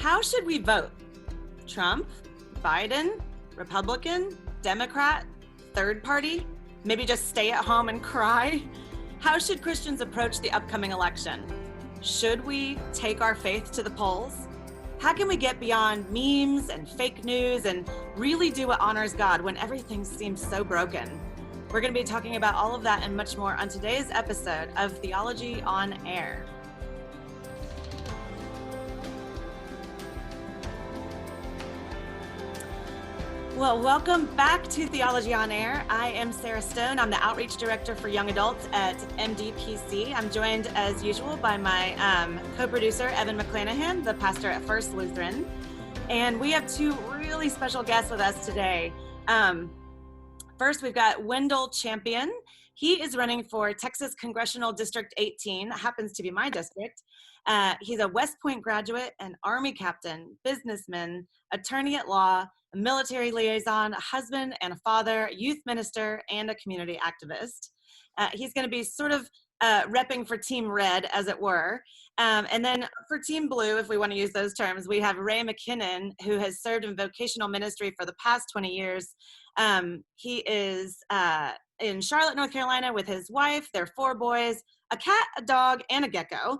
How should we vote? Trump, Biden, Republican, Democrat, third party? Maybe just stay at home and cry? How should Christians approach the upcoming election? Should we take our faith to the polls? How can we get beyond memes and fake news and really do what honors God when everything seems so broken? We're going to be talking about all of that and much more on today's episode of Theology on Air. Well, welcome back to Theology on Air. I am Sarah Stone. I'm the Outreach Director for Young Adults at MDPC. I'm joined, as usual, by my co-producer, Evan McKinnon, the pastor at First Lutheran. And we have two really special guests with us today. First, we've got Wendell Champion. He is running for Texas Congressional District 18. That happens to be my district. He's a West Point graduate, an Army captain, businessman, attorney at law, a military liaison, a husband and a father, youth minister, and a community activist. He's going to be sort of repping for Team Red, as it were. And then for Team Blue, if we want to use those terms, we have McKinnon, who has served in vocational ministry for the past 20 years. He is in Charlotte, North Carolina with his wife, their 4 boys, a cat, a dog, and a gecko.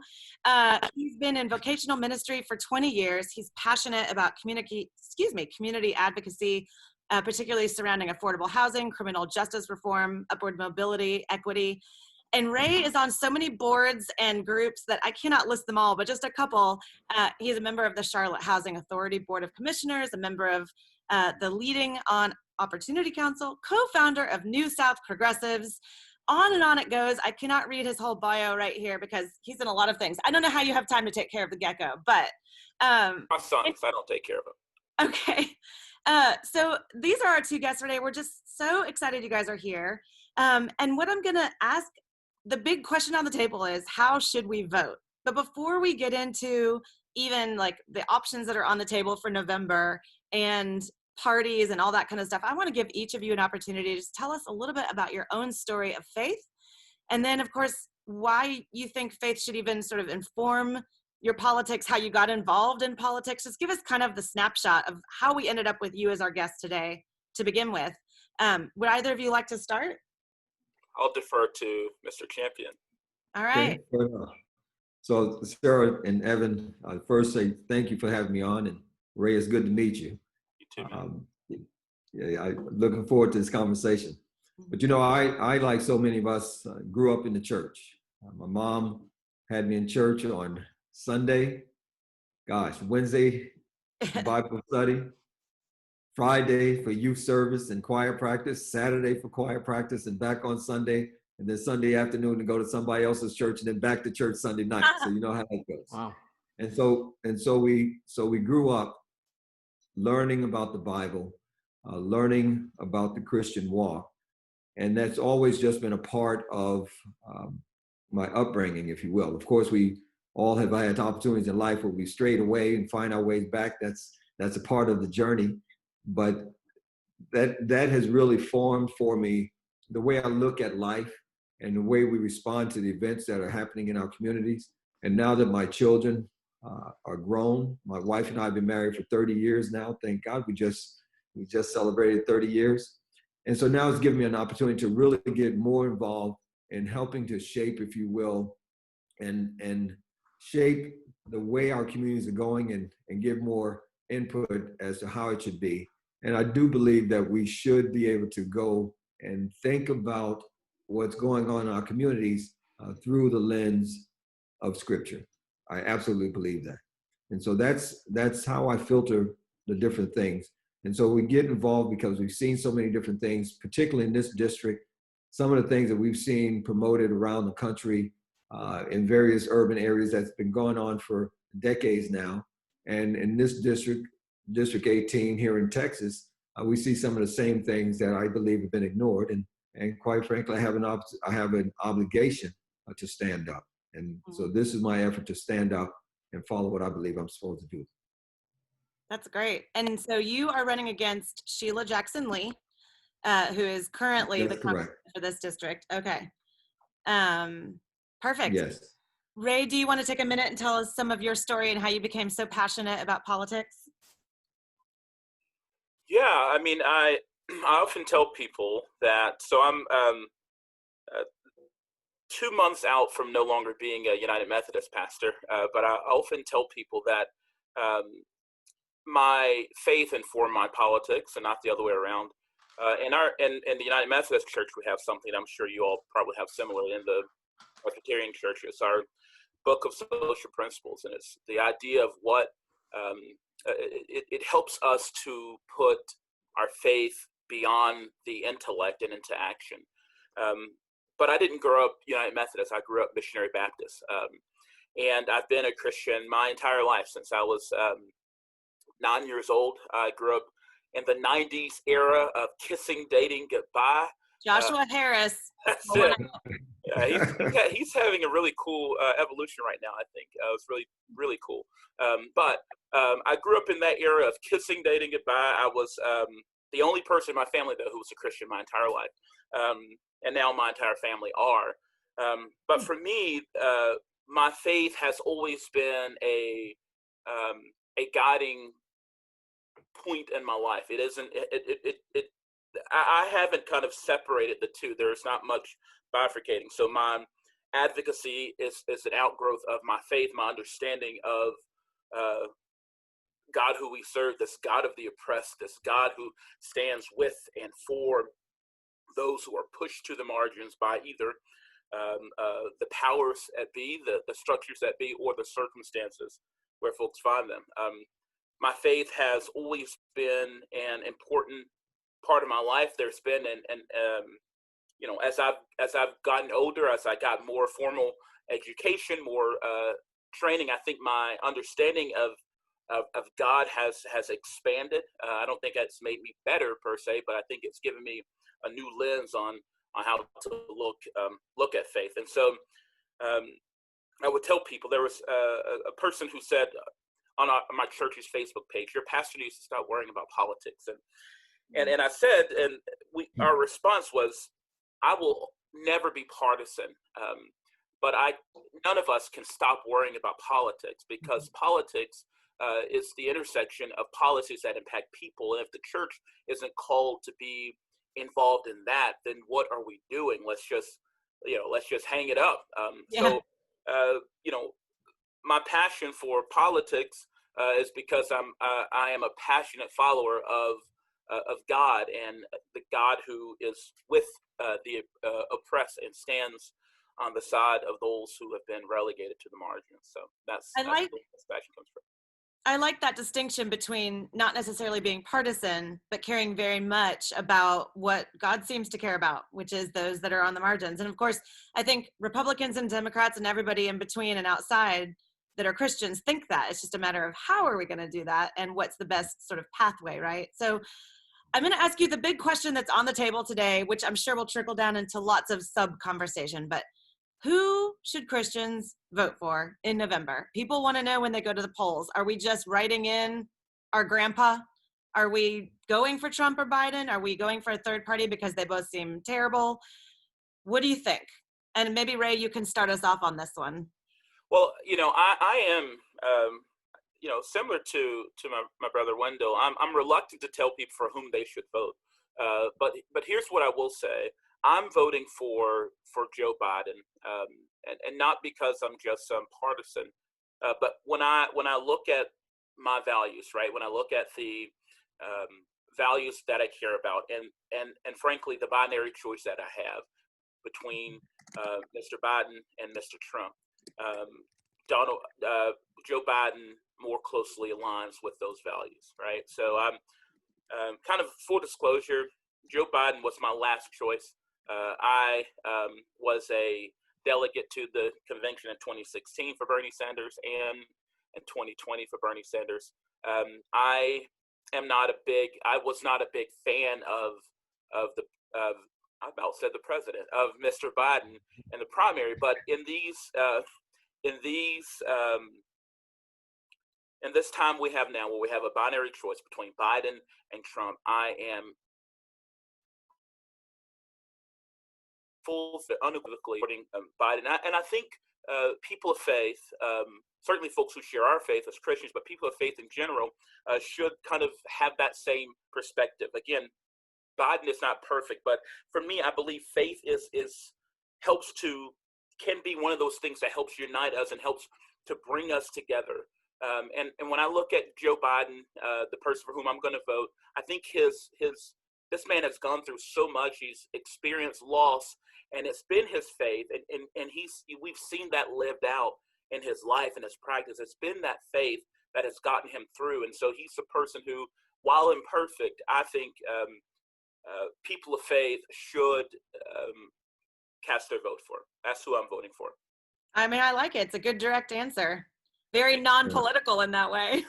He's been in vocational ministry for 20 years. He's passionate about community advocacy, particularly surrounding affordable housing, criminal justice reform, upward mobility, equity. And Ray is on so many boards and groups that I cannot list them all, but just a couple. He's a member of the Charlotte Housing Authority Board of Commissioners, a member of the Leading on Opportunity Council, co-founder of New South Progressives. On and on it goes. I cannot read his whole bio right here because he's in a lot of things. I don't know how you have time to take care of the gecko, but my sons, I don't take care of them. Okay. So these are our two guests today. We're just so excited you guys are here. And what I'm going to ask, the big question on the table is, how should we vote? But before we get into even like the options that are on the table for November and parties and all that kind of stuff, I want to give each of you an opportunity to just tell us a little bit about your own story of faith. And then, of course, why you think faith should even sort of inform your politics, how you got involved in politics. Just give us kind of the snapshot of how we ended up with you as our guest today to begin with. Would either of you like to start? I'll defer to Mr. Champion. All right. Okay. So Sarah and Evan, first say thank you for having me on, and Ray, it's good to meet you. You too. I'm looking forward to this conversation. But you know, I like so many of us, grew up in the church. My mom had me in church on Sunday, Wednesday Bible study, Friday for youth service and choir practice, Saturday for choir practice, and back on Sunday, and then Sunday afternoon to go to somebody else's church, and then back to church Sunday night. So you know how that goes. Wow. And so we grew up learning about the Bible, learning about the Christian walk, and that's always just been a part of my upbringing, if you will. Of course, we all have had opportunities in life where we strayed away and find our ways back. That's a part of the journey. But that has really formed for me the way I look at life and the way we respond to the events that are happening in our communities. And now that my children are grown, my wife and I have been married for 30 years now. Thank God, we just celebrated 30 years. And so now it's given me an opportunity to really get more involved in helping to shape, if you will, and shape the way our communities are going and give more input as to how it should be. And I do believe that we should be able to go and think about what's going on in our communities through the lens of Scripture. I absolutely believe that. And so that's how I filter the different things. And so we get involved because we've seen so many different things, particularly in this district, some of the things that we've seen promoted around the country in various urban areas that's been going on for decades now. And in this district 18 here in Texas, we see some of the same things that I believe have been ignored. And quite frankly, I have an obligation to stand up. And so this is my effort to stand up and follow what I believe I'm supposed to do. That's great. And so you are running against Sheila Jackson Lee, who is currently the congressman for this district. Okay. Perfect. Yes. Ray, do you want to take a minute and tell us some of your story and how you became so passionate about politics? Yeah, I mean, I often tell people that, so I'm 2 months out from no longer being a United Methodist pastor, but I often tell people that my faith informed my politics and not the other way around. In the United Methodist Church, we have something I'm sure you all probably have similar in the Presbyterian Church. It's our book of social principles, and it's the idea of what it helps us to put our faith beyond the intellect and into action. But I didn't grow up United Methodist. I grew up Missionary Baptist. And I've been a Christian my entire life since I was 9 years old. I grew up in the 90s era of kissing, dating, goodbye. Joshua Harris. That's it. He's having a really cool evolution right now, I think. It's really, really cool. But I grew up in that era of kissing, dating, goodbye. I was the only person in my family, though, who was a Christian my entire life. And now my entire family are. But for me, my faith has always been a guiding point in my life. It isn't. I haven't kind of separated the two. There's not much bifurcating. So my advocacy is an outgrowth of my faith, my understanding of God who we serve, this God of the oppressed, this God who stands with and for those who are pushed to the margins by either the powers at be, the structures that be, or the circumstances where folks find them. My faith has always been an important part of my life. There's been as I've gotten older, as I got more formal education, more training, I think my understanding of God has expanded. I don't think it's made me better per se, but I think it's given me a new lens on how to look at faith. And so I would tell people, there was a person who said on my church's Facebook page, your pastor needs to stop worrying about politics. And I said, and our response was, I will never be partisan, but none of us can stop worrying about politics, because politics is the intersection of policies that impact people. And if the church isn't called to be involved in that, then what are we doing? Let's just hang it up. So my passion for politics is because I am a passionate follower of God, and the God who is with the oppressed and stands on the side of those who have been relegated to the margins. So that's where this passion comes from. I like that distinction between not necessarily being partisan, but caring very much about what God seems to care about, which is those that are on the margins. And of course, I think Republicans and Democrats and everybody in between and outside that are Christians think that. It's just a matter of how are we going to do that and what's the best sort of pathway, right? So I'm going to ask you the big question that's on the table today, which I'm sure will trickle down into lots of sub-conversation, but who should Christians vote for in November? People want to know when they go to the polls. Are we just writing in our grandpa? Are we going for Trump or Biden? Are we going for a third party because they both seem terrible? What do you think? And maybe, Ray, you can start us off on this one. Well, I am, similar to my brother Wendell. I'm reluctant to tell people for whom they should vote. But here's what I will say. I'm voting for Joe Biden, and not because I'm just some partisan, but when I look at my values, right? When I look at the values that I care about, and frankly, the binary choice that I have between Mr. Biden and Mr. Trump, Joe Biden more closely aligns with those values, right? So I'm kind of full disclosure. Joe Biden was my last choice. I was a delegate to the convention in 2016 for Bernie Sanders and in 2020 for Bernie Sanders. I was not a big fan of I about said the president, of Mr. Biden in the primary, but in this time we have now, where we have a binary choice between Biden and Trump, I am unequivocally supporting Biden, and I think people of faith, certainly folks who share our faith as Christians, but people of faith in general, should kind of have that same perspective. Again, Biden is not perfect, but for me, I believe faith can be one of those things that helps unite us and helps to bring us together. And when I look at Joe Biden, the person for whom I'm going to vote, I think this man has gone through so much. He's experienced loss, and it's been his faith, and we've seen that lived out in his life and his practice. It's been that faith that has gotten him through, and so he's the person who, while imperfect, I think people of faith should cast their vote for. That's who I'm voting for. I mean, I like it. It's a good direct answer. Very non-political in that way.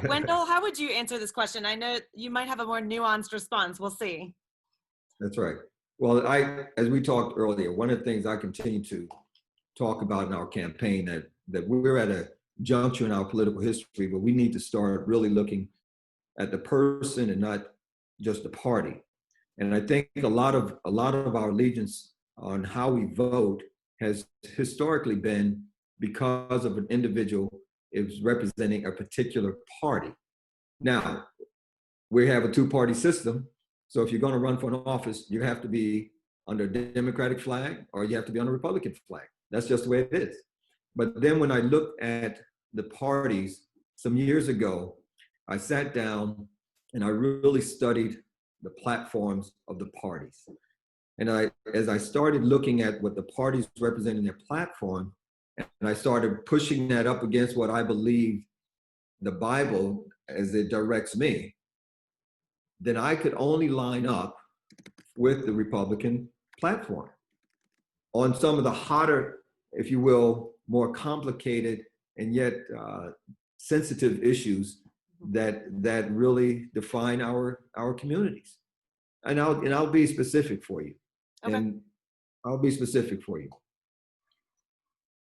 Wendell, how would you answer this question? I know you might have a more nuanced response. We'll see. That's right. Well, as we talked earlier, one of the things I continue to talk about in our campaign that we're at a juncture in our political history where we need to start really looking at the person and not just the party. And I think a lot of our allegiance on how we vote has historically been because of an individual is representing a particular party. Now, we have a two-party system. So if you're going to run for an office, you have to be under a Democratic flag or you have to be on a Republican flag. That's just the way it is. But then when I looked at the parties some years ago, I sat down and I really studied the platforms of the parties. And as I started looking at what the parties represent in their platform, and I started pushing that up against what I believe the Bible as it directs me, then I could only line up with the Republican platform on some of the hotter, if you will, more complicated and yet sensitive issues that really define our communities. And I'll be specific for you. Okay. And I'll be specific for you.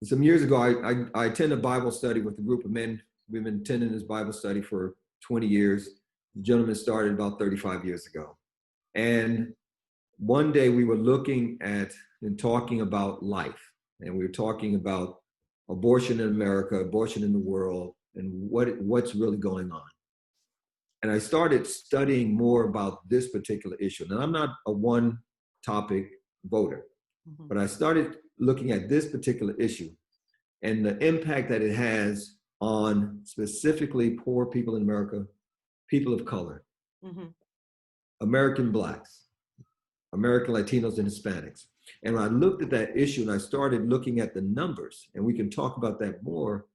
Some years ago, I attended a Bible study with a group of men. We've been attending this Bible study for 20 years. The gentleman started about 35 years ago. And one day we were looking at and talking about life. And we were talking about abortion in America, abortion in the world, and what's really going on. And I started studying more about this particular issue. And I'm not a one topic voter, but I started looking at this particular issue and the impact that it has on specifically poor people in America, people of color, American Blacks, American Latinos and Hispanics. And when I looked at that issue and I started looking at the numbers, and we can talk about that more,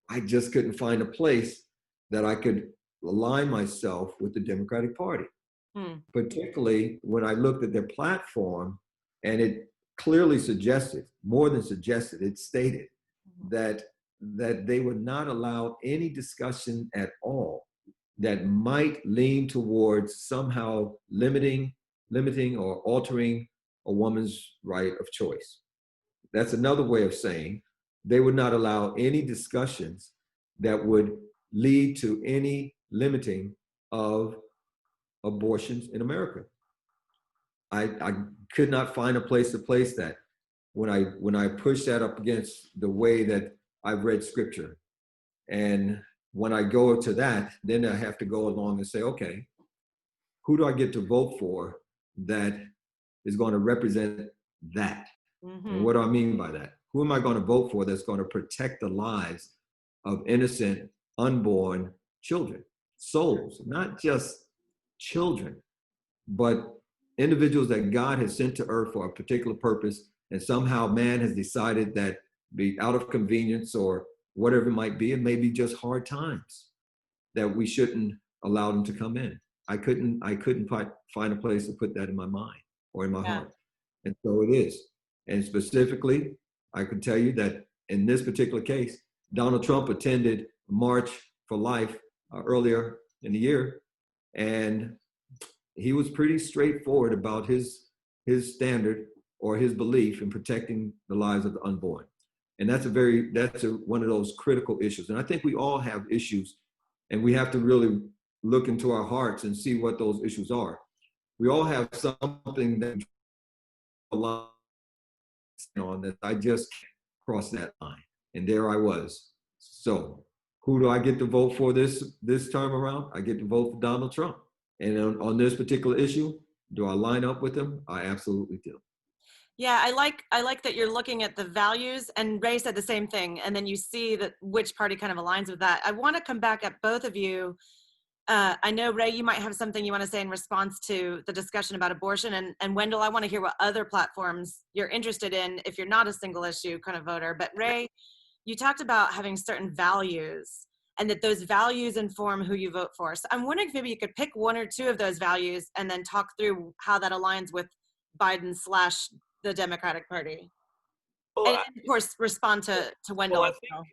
I just couldn't find a place that I could align myself with the Democratic Party. Particularly when I looked at their platform, and it clearly suggested, more than suggested, it stated that they would not allow any discussion at all that might lean towards somehow limiting or altering a woman's right of choice. That's another way of saying they would not allow any discussions that would lead to any limiting of abortions in America. I could not find a place to place that when I push that up against the way that I've read scripture. And when I go to that, then I have to go along and say, okay, who do I get to vote for that is going to represent that? And what do I mean by that? Who am I going to vote for that's going to protect the lives of innocent, unborn children, souls, not just children, but individuals that God has sent to earth for a particular purpose, and somehow man has decided that be out of convenience or whatever it might be, it may be just hard times that we shouldn't allow them to come in. I couldn't find a place to put that in my mind or in my heart. And so it is. And specifically, I can tell you that in this particular case, Donald Trump attended March for Life earlier in the year, and he was pretty straightforward about his standard or his belief in protecting the lives of the unborn. And that's one of those critical issues. And I think we all have issues, and we have to really look into our hearts and see what those issues are. We all have something that on that. I just crossed that line. And there I was. So who do I get to vote for this term around? I get to vote for Donald Trump. And on this particular issue, do I line up with him? I absolutely do. Yeah, I like that you're looking at the values, and Ray said the same thing, and then you see that which party kind of aligns with that. I want to come back at both of you. I know, Ray, you might have something you want to say in response to the discussion about abortion, and Wendell, I want to hear what other platforms you're interested in if you're not a single issue kind of voter. But Ray, you talked about having certain values and that those values inform who you vote for. So I'm wondering if maybe you could pick one or two of those values and then talk through how that aligns with Biden / the Democratic Party. Well, And of course, respond to Wendell well, as well.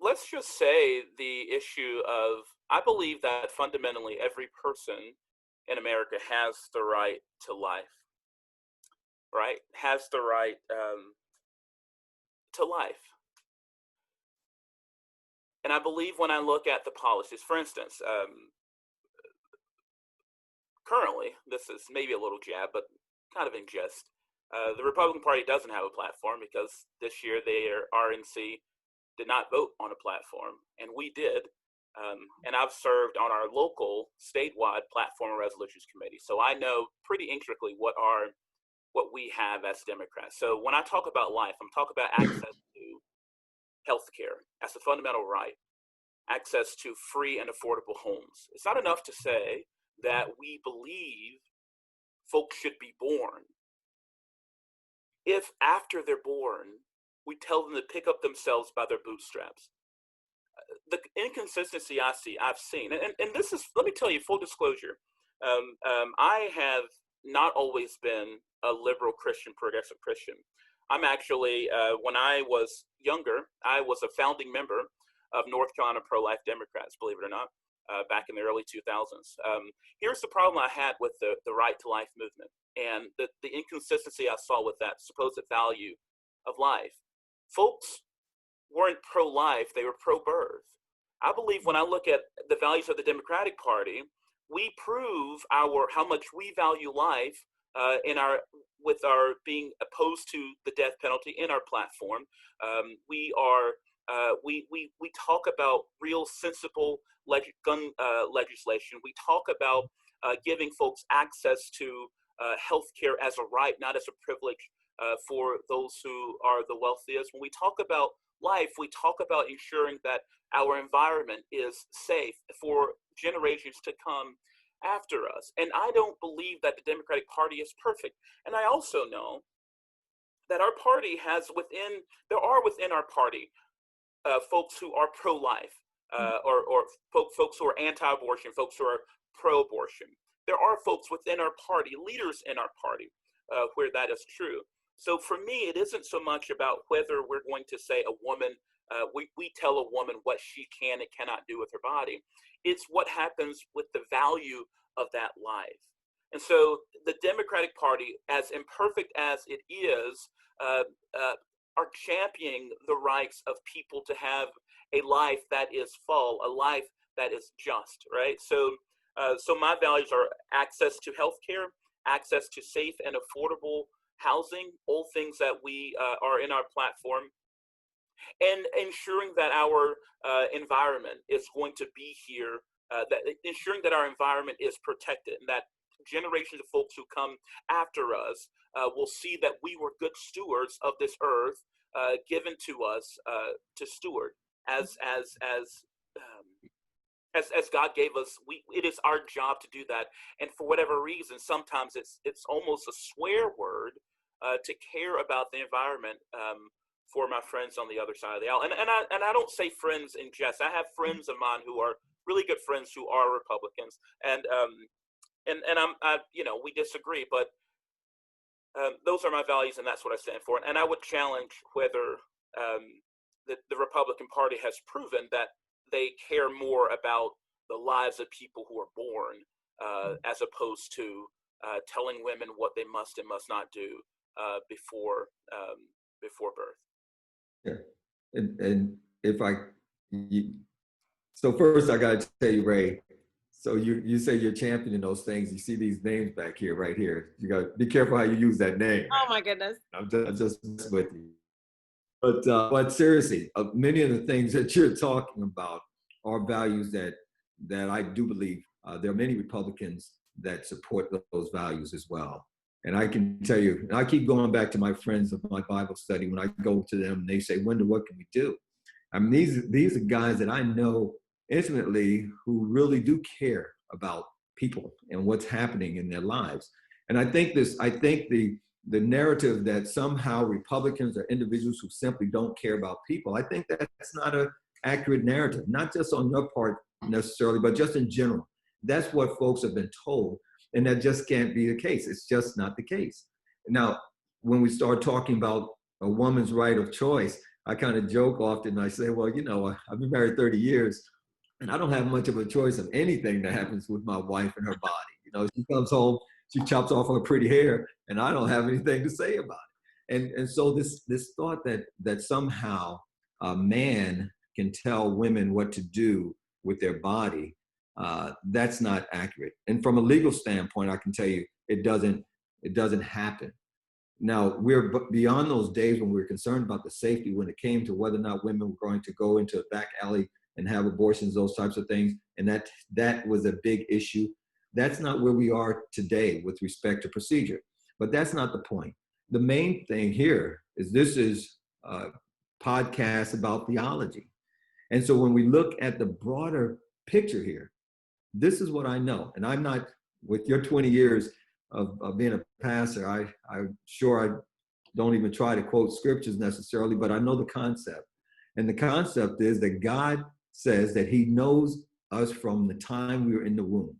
let's just say the issue of, I believe that fundamentally every person in America has the right to life, right? Has the right to life. And I believe when I look at the policies, for instance, currently, this is maybe a little jab, but kind of in jest, the Republican Party doesn't have a platform because this year their RNC did not vote on a platform, and we did. And I've served on our local statewide platform and resolutions committee, so I know pretty intricately what we have as Democrats. So when I talk about life, I'm talking about access to healthcare as a fundamental right, access to free and affordable homes. It's not enough to say that we believe folks should be born if after they're born, we tell them to pick up themselves by their bootstraps. The inconsistency I've seen, and this is, let me tell you, full disclosure, I have not always been a liberal Christian, progressive Christian. I'm actually, when I was younger, I was a founding member of North Carolina Pro-Life Democrats, believe it or not, back in the early 2000s. Here's the problem I had with the Right to Life movement and the inconsistency I saw with that supposed value of life. Folks weren't pro-life, they were pro-birth. I believe when I look at the values of the Democratic Party, we prove how much we value life with our being opposed to the death penalty in our platform. We talk about real sensible gun legislation. We talk about giving folks access to health care as a right, not as a privilege for those who are the wealthiest. When we talk about life, we talk about ensuring that our environment is safe for generations to come after us. And I don't believe that the Democratic Party is perfect. And I also know that our party there are within our party folks who are pro-life, or folks who are anti-abortion, folks who are pro-abortion. There are folks within our party, leaders in our party, where that is true. So for me, it isn't so much about whether we're going to say a woman, we tell a woman what she can and cannot do with her body. It's what happens with the value of that life. And so the Democratic Party, as imperfect as it is, are championing the rights of people to have a life that is full, a life that is just, right? So my values are access to healthcare, access to safe and affordable housing, all things that we are in our platform, and ensuring that our environment is going to be here, ensuring that our environment is protected, and that generations of folks who come after us will see that we were good stewards of this earth given to us to steward as God gave us. It is our job to do that. And for whatever reason, sometimes it's almost a swear word to care about the environment for my friends on the other side of the aisle. And I don't say friends in jest. I have friends of mine who are really good friends who are Republicans, and we disagree, but those are my values, and that's what I stand for. And I would challenge whether the Republican Party has proven that they care more about the lives of people who are born as opposed to telling women what they must and must not do before birth. Yeah, so first I got to tell you, Ray, So you say you're championing those things. You see these names back here, right here. You got to be careful how you use that name. Oh my goodness. I'm just messing with you. But seriously, many of the things that you're talking about are values that I do believe there are many Republicans that support those values as well. And I can tell you, and I keep going back to my friends of my Bible study when I go to them and they say, Wendell, what can we do? I mean, these are guys that I know intimately who really do care about people and what's happening in their lives. And I think the narrative that somehow Republicans are individuals who simply don't care about people, I think that's not an accurate narrative, not just on your part necessarily, but just in general. That's what folks have been told, and that just can't be the case. It's just not the case. Now, when we start talking about a woman's right of choice, I kind of joke often. I say, well, I've been married 30 years, and I don't have much of a choice of anything that happens with my wife and her body. She comes home, she chops off her pretty hair, and I don't have anything to say about it. And so this thought that somehow a man can tell women what to do with their body, that's not accurate. And from a legal standpoint, I can tell you it doesn't happen. Now, we're beyond those days when we were concerned about the safety when it came to whether or not women were going to go into a back alley and have abortions, those types of things. And that was a big issue. That's not where we are today with respect to procedure. But that's not the point. The main thing here is this is a podcast about theology. And so when we look at the broader picture here, this is what I know. And I'm not, with your 20 years of being a pastor, I'm sure I don't even try to quote scriptures necessarily, but I know the concept. And the concept is that God says that he knows us from the time we were in the womb.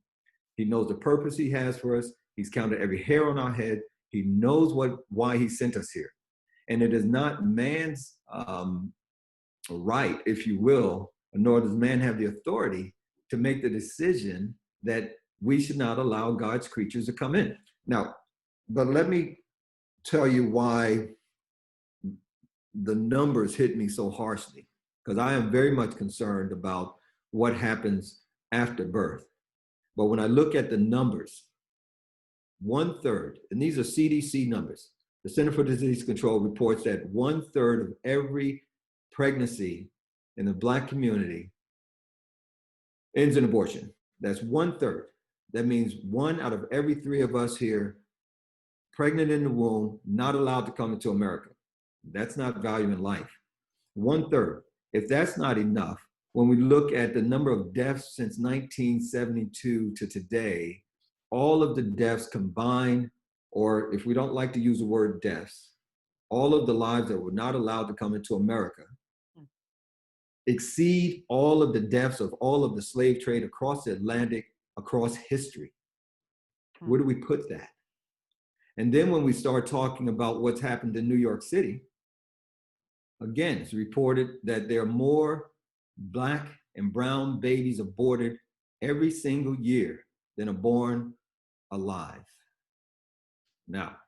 He knows the purpose he has for us. He's counted every hair on our head. He knows why he sent us here. And it is not man's right, if you will, nor does man have the authority to make the decision that we should not allow God's creatures to come in. Now, but let me tell you why the numbers hit me so harshly, because I am very much concerned about what happens after birth. But when I look at the numbers, 1/3, and these are CDC numbers, the Center for Disease Control reports that 1/3 of every pregnancy in the Black community ends in abortion. That's 1/3. That means 1 out of every 3 of us here, pregnant in the womb, not allowed to come into America. That's not value in life. 1/3. If that's not enough, when we look at the number of deaths since 1972 to today, all of the deaths combined, or if we don't like to use the word deaths, all of the lives that were not allowed to come into America exceed all of the deaths of all of the slave trade across the Atlantic, across history. Where do we put that? And then when we start talking about what's happened in New York City, again, it's reported that there are more Black and brown babies aborted every single year than are born alive. Now,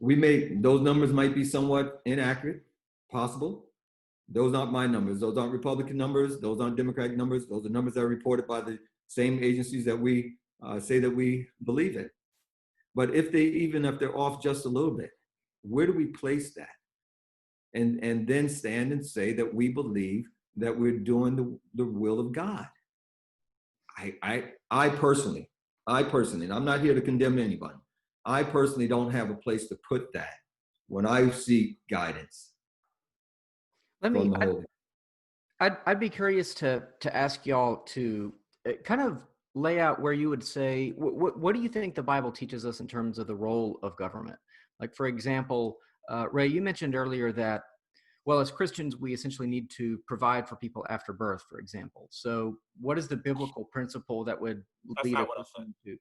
those numbers might be somewhat inaccurate, possible. Those aren't my numbers. Those aren't Republican numbers. Those aren't Democratic numbers. Those are numbers that are reported by the same agencies that we say that we believe in. But even if they're off just a little bit, where do we place that? And then stand and say that we believe that we're doing the will of God. I personally, and I'm not here to condemn anyone, I personally don't have a place to put that when I seek guidance. I'd be curious to ask y'all to kind of lay out where you would say, what do you think the Bible teaches us in terms of the role of government? Like, for example, Ray, you mentioned earlier that, well, as Christians, we essentially need to provide for people after birth, for example. So what is the biblical principle that would lead a person to?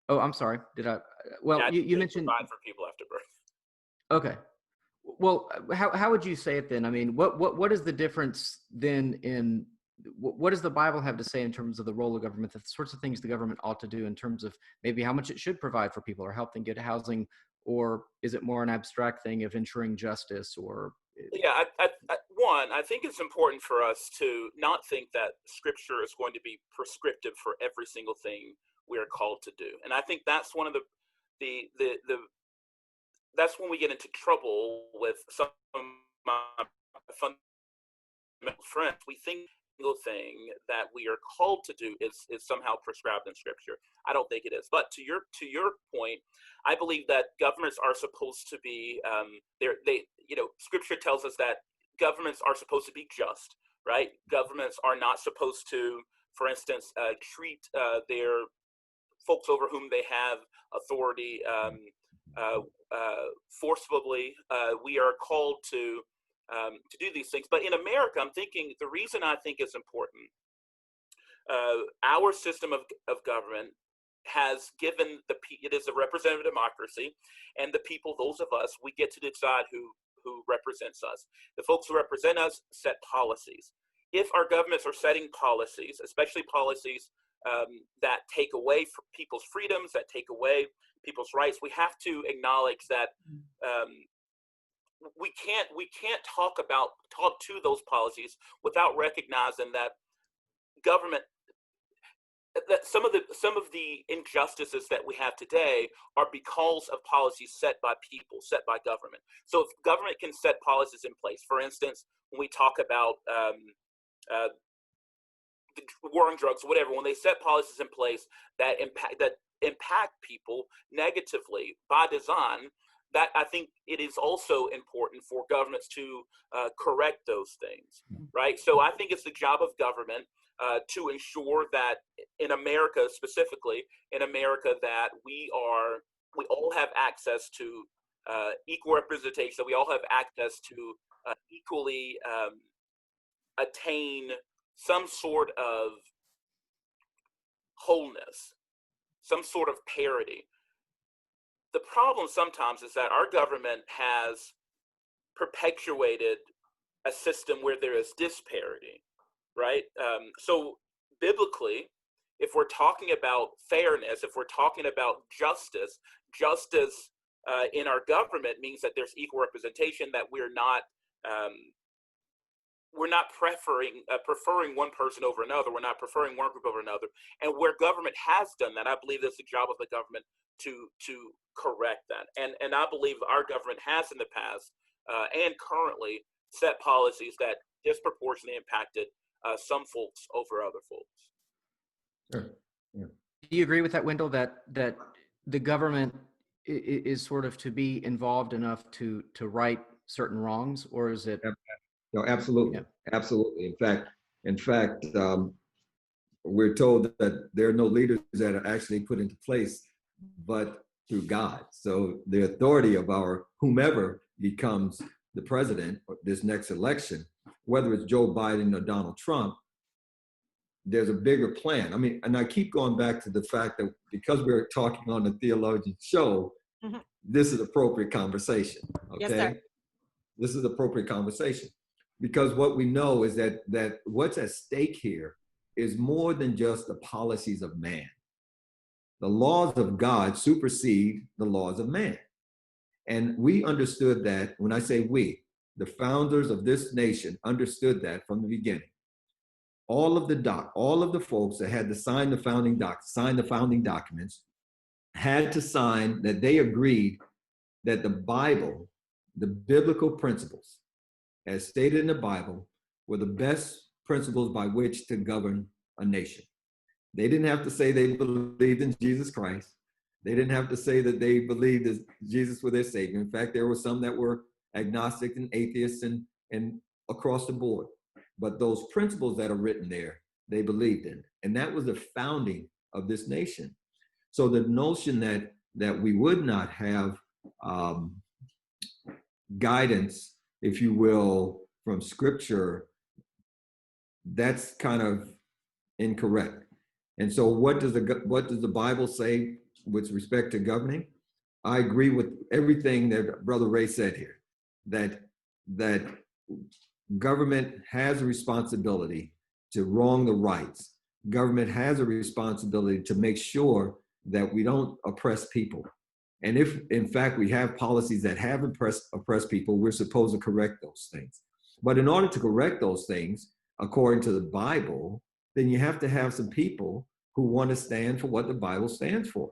Oh, I'm sorry. Did I? Well, yeah, you mentioned provide for people after birth. Okay. Well, how would you say it then? I mean, what is the difference then in what does the Bible have to say in terms of the role of government, the sorts of things the government ought to do in terms of maybe how much it should provide for people or help them get housing, or is it more an abstract thing of ensuring justice? Or yeah, one, I think it's important for us to not think that Scripture is going to be prescriptive for every single thing we are called to do. And I think that's one of that's when we get into trouble with some of my fundamental friends. We think single thing that we are called to do is somehow prescribed in Scripture. I don't think it is. But to your point, I believe that governments are supposed to be Scripture tells us that governments are supposed to be just, right? Governments are not supposed to, for instance, treat their folks over whom they have authority forcibly. We are called to do these things. But in America, I'm thinking the reason I think it's important, our system of government has given it is a representative democracy, and the people, those of us, we get to decide who represents us. The folks who represent us set policies. If our governments are setting policies, especially policies that take away people's freedoms, that take away people's rights, we have to acknowledge that we can't talk to those policies without recognizing that government, that some of the injustices that we have today are because of policies set by people, set by government. So if government can set policies in place, for instance, when we talk about the war on drugs, whatever, when they set policies in place that impact people negatively by design, that I think it is also important for governments to correct those things, right? So I think it's the job of government to ensure that in America, specifically in America, that we all have access to equal representation, that we all have access to equally attain some sort of wholeness, some sort of parity. The problem sometimes is that our government has perpetuated a system where there is disparity, right? So biblically, if we're talking about fairness, if we're talking about justice in our government means that there's equal representation, that we're not preferring one person over another. We're not preferring one group over another. And where government has done that, I believe that's the job of the government to correct that. And I believe our government has in the past and currently set policies that disproportionately impacted some folks over other folks. Sure. Yeah. Do you agree with that, Wendell, that the government is sort of to be involved enough to right certain wrongs, or is it? No, absolutely. Yeah. Absolutely. In fact, we're told that there are no leaders that are actually put into place but through God. So the authority of our whomever becomes the president of this next election, whether it's Joe Biden or Donald Trump, there's a bigger plan. I mean, and I keep going back to the fact that because we're talking on the Theology show, this is appropriate conversation. Okay. Yes, sir. This is appropriate conversation. Because what we know is that what's at stake here is more than just the policies of man. The laws of God supersede the laws of man. And we understood that, when I say we, the founders of this nation understood that from the beginning. All of the folks that had to sign the founding documents had to sign that they agreed that the Bible, the biblical principles, as stated in the Bible, were the best principles by which to govern a nation. They didn't have to say they believed in Jesus Christ. They didn't have to say that they believed that Jesus was their Savior. In fact, there were some that were agnostic and atheists and across the board. But those principles that are written there, they believed in. And that was the founding of this nation. So the notion that we would not have guidance, if you will, from Scripture, that's kind of incorrect. And so what does the Bible say with respect to governing? I agree with everything that Brother Ray said here, that government has a responsibility to wrong the rights. Government has a responsibility to make sure that we don't oppress people. And if, in fact, we have policies that have oppressed people, we're supposed to correct those things. But in order to correct those things, according to the Bible, then you have to have some people who want to stand for what the Bible stands for.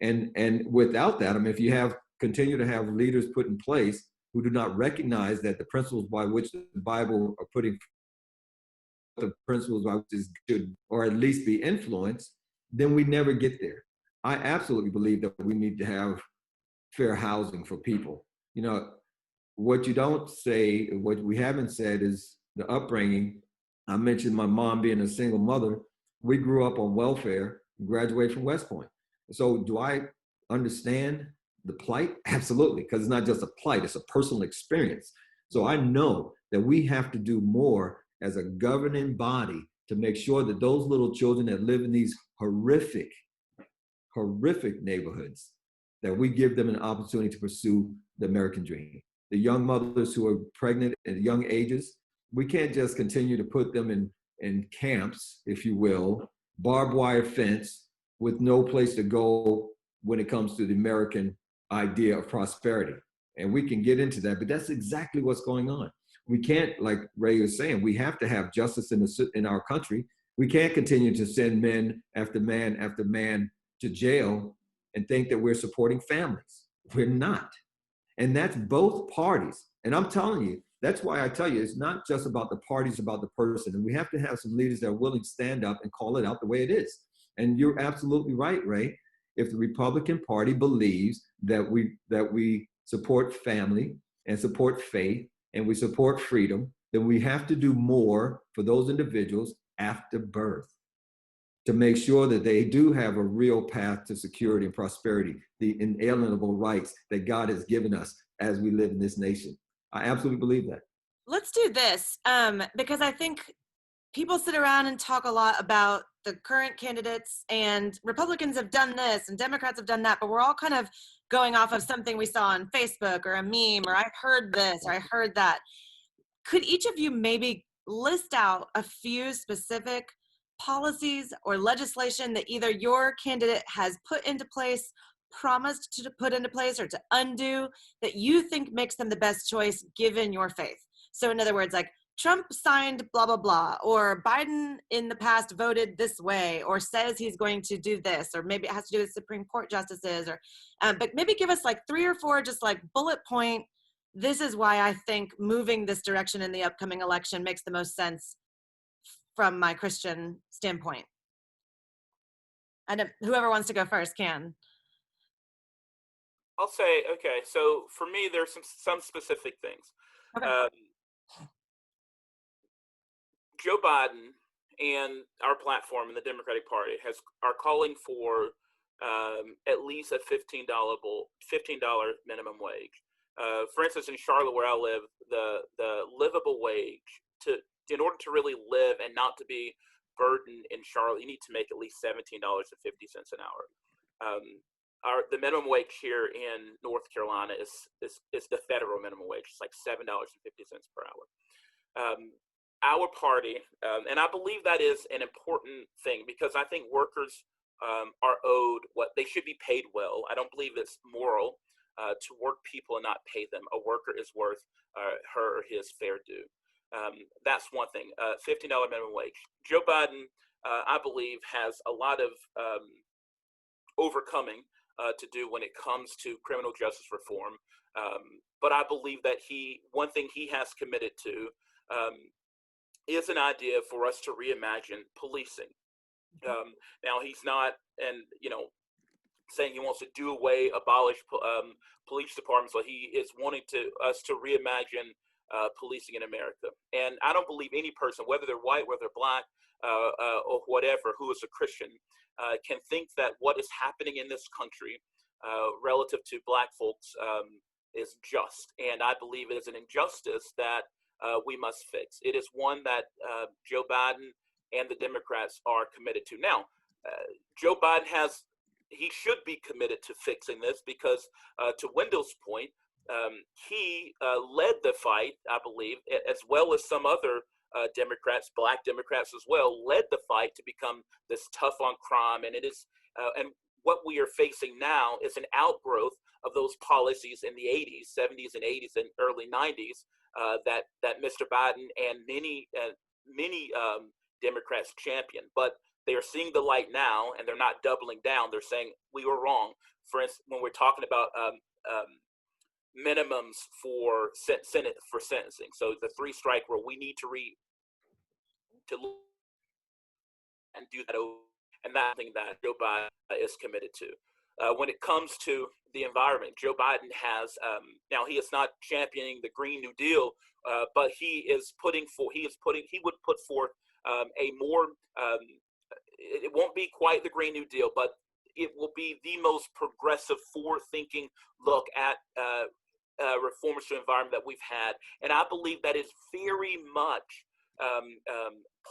And without that, I mean, if you continue to have leaders put in place who do not recognize that the principles by which the Bible are putting the principles by which is good, or at least be influenced, then we never get there. I absolutely believe that we need to have fair housing for people. You know, what you don't say, what we haven't said is the upbringing. I mentioned my mom being a single mother. We grew up on welfare, graduated from West Point. So do I understand the plight? Absolutely, because it's not just a plight, it's a personal experience. So I know that we have to do more as a governing body to make sure that those little children that live in these horrific neighborhoods, that we give them an opportunity to pursue the American dream. The young mothers who are pregnant at young ages, we can't just continue to put them in camps, if you will, barbed wire fence with no place to go when it comes to the American idea of prosperity. And we can get into that, but that's exactly what's going on. We can't, like Ray was saying, we have to have justice in our country. We can't continue to send man after man to jail and think that we're supporting families. We're not. And that's both parties. And I'm telling you, that's why I tell you, it's not just about the parties, about the person. And we have to have some leaders that are willing to stand up and call it out the way it is. And you're absolutely right, Ray. If the Republican Party believes that we support family and support faith and we support freedom, then we have to do more for those individuals after birth to make sure that they do have a real path to security and prosperity, the inalienable rights that God has given us as we live in this nation. I absolutely believe that. Let's do this, because I think people sit around and talk a lot about the current candidates, and Republicans have done this and Democrats have done that, but we're all kind of going off of something we saw on Facebook or a meme, or I heard this or I heard that. Could each of you maybe list out a few specific policies or legislation that either your candidate has put into place, promised to put into place, or to undo, that you think makes them the best choice given your faith? So in other words, like Trump signed blah, blah, blah, or Biden in the past voted this way, or says he's going to do this, or maybe it has to do with Supreme Court justices, or but maybe give us like 3 or 4 just like bullet point, this is why I think moving this direction in the upcoming election makes the most sense from my Christian standpoint. And whoever wants to go first can. I'll say, okay, so for me, there's some specific things. Okay. Joe Biden and our platform in the Democratic Party are calling for at least a $15 minimum wage. For instance, in Charlotte, where I live, the livable wage in order to really live and not to be burdened in Charlotte, you need to make at least $17.50 an hour. The minimum wage here in North Carolina is the federal minimum wage. It's like $7.50 per hour. Our party, and I believe that is an important thing, because I think workers are owed what they should be paid well. I don't believe it's moral to work people and not pay them. A worker is worth her or his fair due. That's one thing. $15 minimum wage. Joe Biden, I believe, has a lot of overcoming to do when it comes to criminal justice reform. But I believe that one thing he has committed to is an idea for us to reimagine policing. Now, he's not, saying he wants to abolish police departments, but he is wanting us to reimagine policing in America. And I don't believe any person, whether they're white, whether they're black, or whatever, who is a Christian, can think that what is happening in this country relative to black folks is just. And I believe it is an injustice that we must fix. It is one that Joe Biden and the Democrats are committed to. Now, Joe Biden he should be committed to fixing this, because to Wendell's point, he led the fight, I believe, as well as some other Democrats, black Democrats as well, led the fight to become this tough on crime. And it is, and what we are facing now is an outgrowth of those policies in the 80s, 70s and 80s and early 90s that Mr. Biden and many Democrats champion. But they are seeing the light now, and they're not doubling down. They're saying we were wrong. For instance, when we're talking about minimums for sentencing, so the 3-strike rule, we need to look and do that over, and that's something that Joe Biden is committed to. When it comes to the environment, Joe Biden has now he is not championing the Green New Deal, but he would put forth a more it won't be quite the Green New Deal, but it will be the most progressive, forward-thinking look at reforms to environment that we've had, and I believe that is very much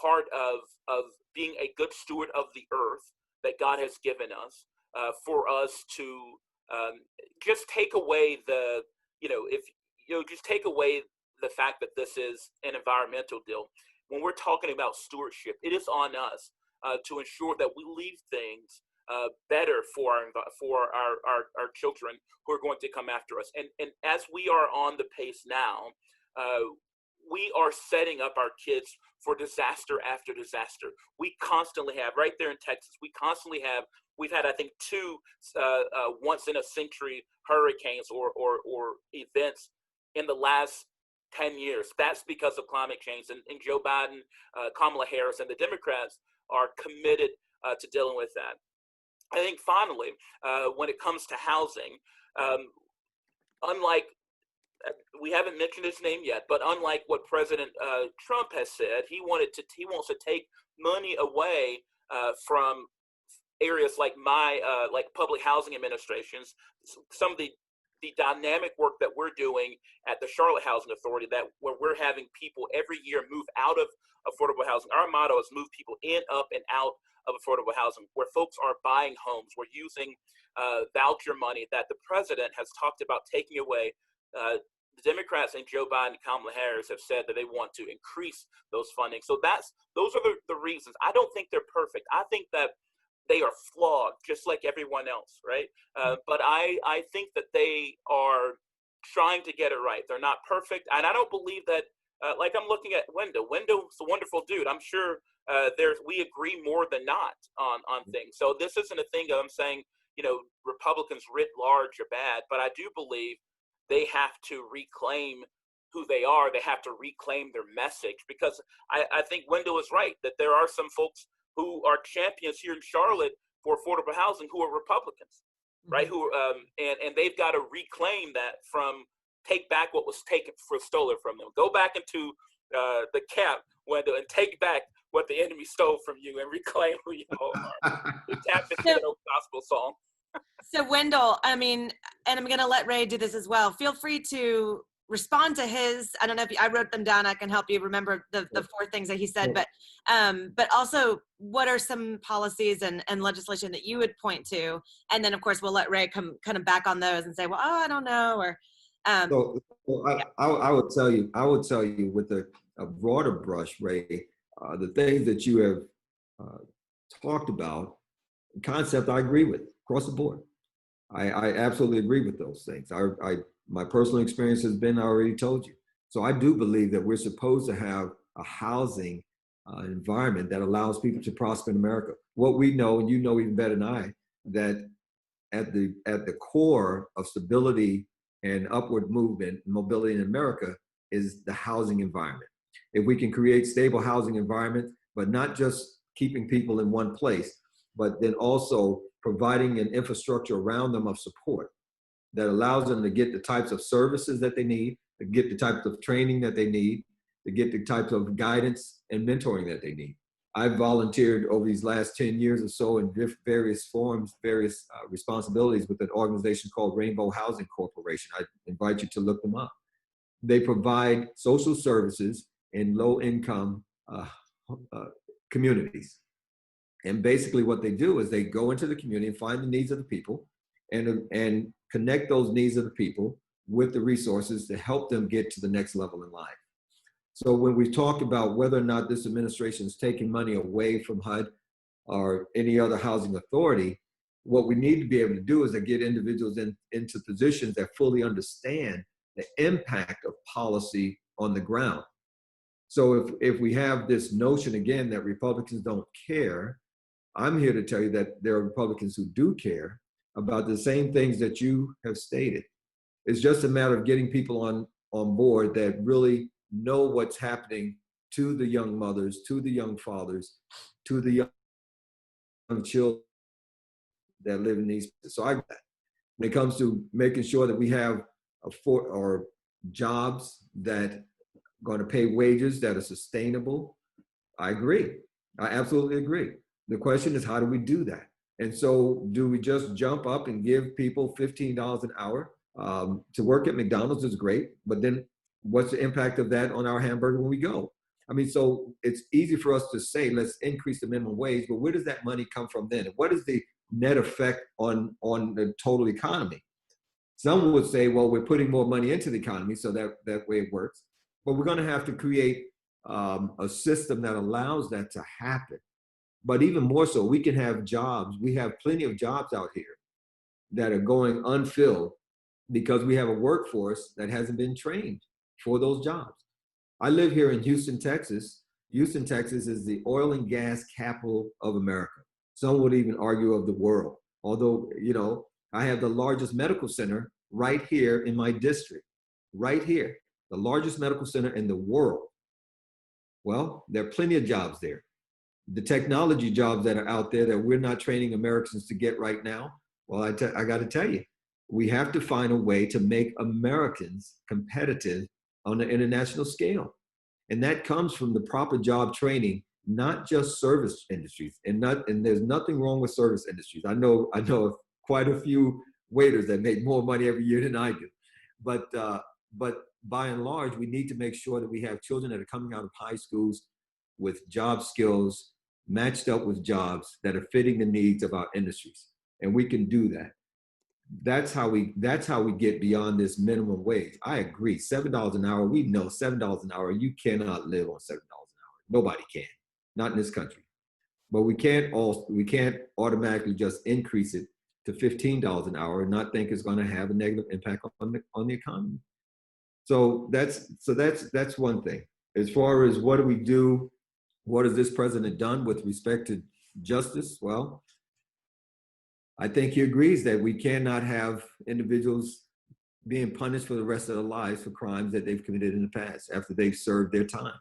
part of being a good steward of the earth that God has given us, for us to just take away just take away the fact that this is an environmental deal. When we're talking about stewardship, it is on us to ensure that we leave things better for our children who are going to come after us. And as we are on the pace now, we are setting up our kids for disaster after disaster. We constantly have, right there in Texas, we've had, I think, 2 once in a century hurricanes or events in the last 10 years. That's because of climate change. And Joe Biden, Kamala Harris, and the Democrats are committed to dealing with that. I think finally, when it comes to housing, unlike, we haven't mentioned his name yet, but unlike what President Trump has said, he wants to take money away from areas like like public housing administrations. Some of the dynamic work that we're doing at the Charlotte Housing Authority, where we're having people every year move out of affordable housing. Our motto is move people in, up, and out of affordable housing, where folks are buying homes. We're using voucher money that the president has talked about taking away. The Democrats and Joe Biden and Kamala Harris have said that they want to increase those funding. So those are the reasons. I don't think they're perfect. I think that they are flawed, just like everyone else, right? But I think that they are trying to get it right. They're not perfect, and I don't believe that. Like, I'm looking at Wendell. Wendell's a wonderful dude. I'm sure we agree more than not on things. So this isn't a thing that I'm saying, Republicans writ large are bad, but I do believe they have to reclaim who they are. They have to reclaim their message, because I think Wendell is right that there are some folks who are champions here in Charlotte for affordable housing who are Republicans, right? Who and they've got to reclaim that take back what was stolen from them. Go back into the camp, Wendell, and take back what the enemy stole from you and reclaim who you all are. Tap into an old gospel song. So Wendell, and I'm going to let Ray do this as well. Feel free to respond to his. I don't know if I wrote them down. I can help you remember the 4 things that he said. But also, what are some policies and legislation that you would point to? And then, of course, we'll let Ray come kind of back on those and say, well, I don't know, or. I would tell you with a broader brush, Ray, the things that you have talked about, concept I agree with across the board. I absolutely agree with those things. My personal experience has been, I already told you. So I do believe that we're supposed to have a housing environment that allows people to prosper in America. What we know, and you know even better than I, that at the core of stability and upward movement and mobility in America is the housing environment. If we can create stable housing environment, but not just keeping people in one place, but then also providing an infrastructure around them of support that allows them to get the types of services that they need, to get the types of training that they need, to get the types of guidance and mentoring that they need. I've volunteered over these last 10 years or so in various forms, various responsibilities with an organization called Rainbow Housing Corporation. I invite you to look them up. They provide social services in low-income communities. And basically what they do is they go into the community and find the needs of the people and connect those needs of the people with the resources to help them get to the next level in life. So when we talk about whether or not this administration is taking money away from HUD or any other housing authority, what we need to be able to do is to get individuals into positions that fully understand the impact of policy on the ground. So if we have this notion again that Republicans don't care, I'm here to tell you that there are Republicans who do care about the same things that you have stated. It's just a matter of getting people on board that really know what's happening to the young mothers, to the young fathers, to the young children that live in these. So when it comes to making sure that we have jobs that are going to pay wages that are sustainable, I agree. I absolutely agree. The question is, how do we do that? And so do we just jump up and give people $15 an hour? To work at McDonald's is great, but then what's the impact of that on our hamburger when we go? I mean, so it's easy for us to say, let's increase the minimum wage, but where does that money come from then? And what is the net effect on the total economy? Some would say, well, we're putting more money into the economy, so that way it works. But we're going to have to create a system that allows that to happen. But even more so, we can have jobs. We have plenty of jobs out here that are going unfilled because we have a workforce that hasn't been trained for those jobs. I live here in Houston, Texas. Houston, Texas is the oil and gas capital of America. Some would even argue of the world. Although, I have the largest medical center right here in my district, right here, the largest medical center in the world. Well, there are plenty of jobs there. The technology jobs that are out there that we're not training Americans to get right now, well, I got to tell you, we have to find a way to make Americans competitive on the international scale. And that comes from the proper job training, not just service industries. And there's nothing wrong with service industries. I know quite a few waiters that make more money every year than I do. But by and large, we need to make sure that we have children that are coming out of high schools with job skills matched up with jobs that are fitting the needs of our industries. And we can do that. That's how we get beyond this minimum wage. I agree. $7 an hour, we know $7 an hour, you cannot live on $7 an hour. Nobody can, not in this country. But we can't automatically just increase it to $15 an hour and not think it's going to have a negative impact on the economy. So that's one thing. As far as what do we do, what has this president done with respect to justice? Well, I think he agrees that we cannot have individuals being punished for the rest of their lives for crimes that they've committed in the past after they've served their time.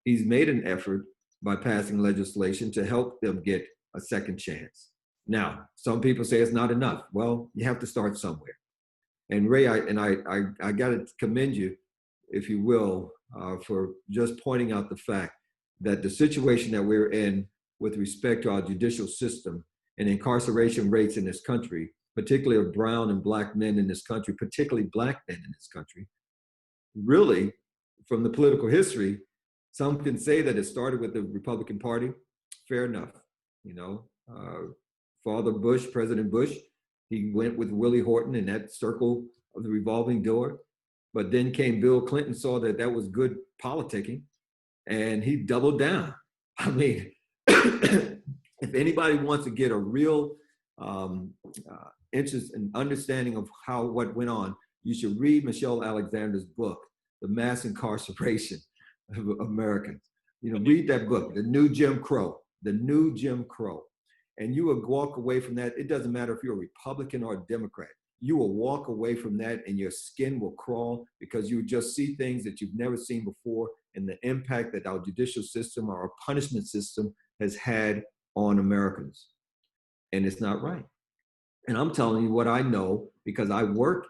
He's made an effort by passing legislation to help them get a second chance. Now, some people say it's not enough. Well, you have to start somewhere. And Ray, I got to commend you, if you will, for just pointing out the fact that the situation that we're in with respect to our judicial system and incarceration rates in this country, particularly of brown and black men in this country, particularly black men in this country, really, from the political history, some can say that it started with the Republican Party. Fair enough. Father Bush, President Bush, he went with Willie Horton in that circle of the revolving door. But then came Bill Clinton, saw that that was good politicking, and he doubled down. I mean, if anybody wants to get a real interest and understanding of what went on, you should read Michelle Alexander's book, The Mass Incarceration of Americans. Read that book, The New Jim Crow, and you will walk away from that. It doesn't matter if you're a Republican or a Democrat. You will walk away from that and your skin will crawl because you just see things that you've never seen before and the impact that our judicial system, our punishment system has had on Americans. And it's not right. And I'm telling you what I know because I work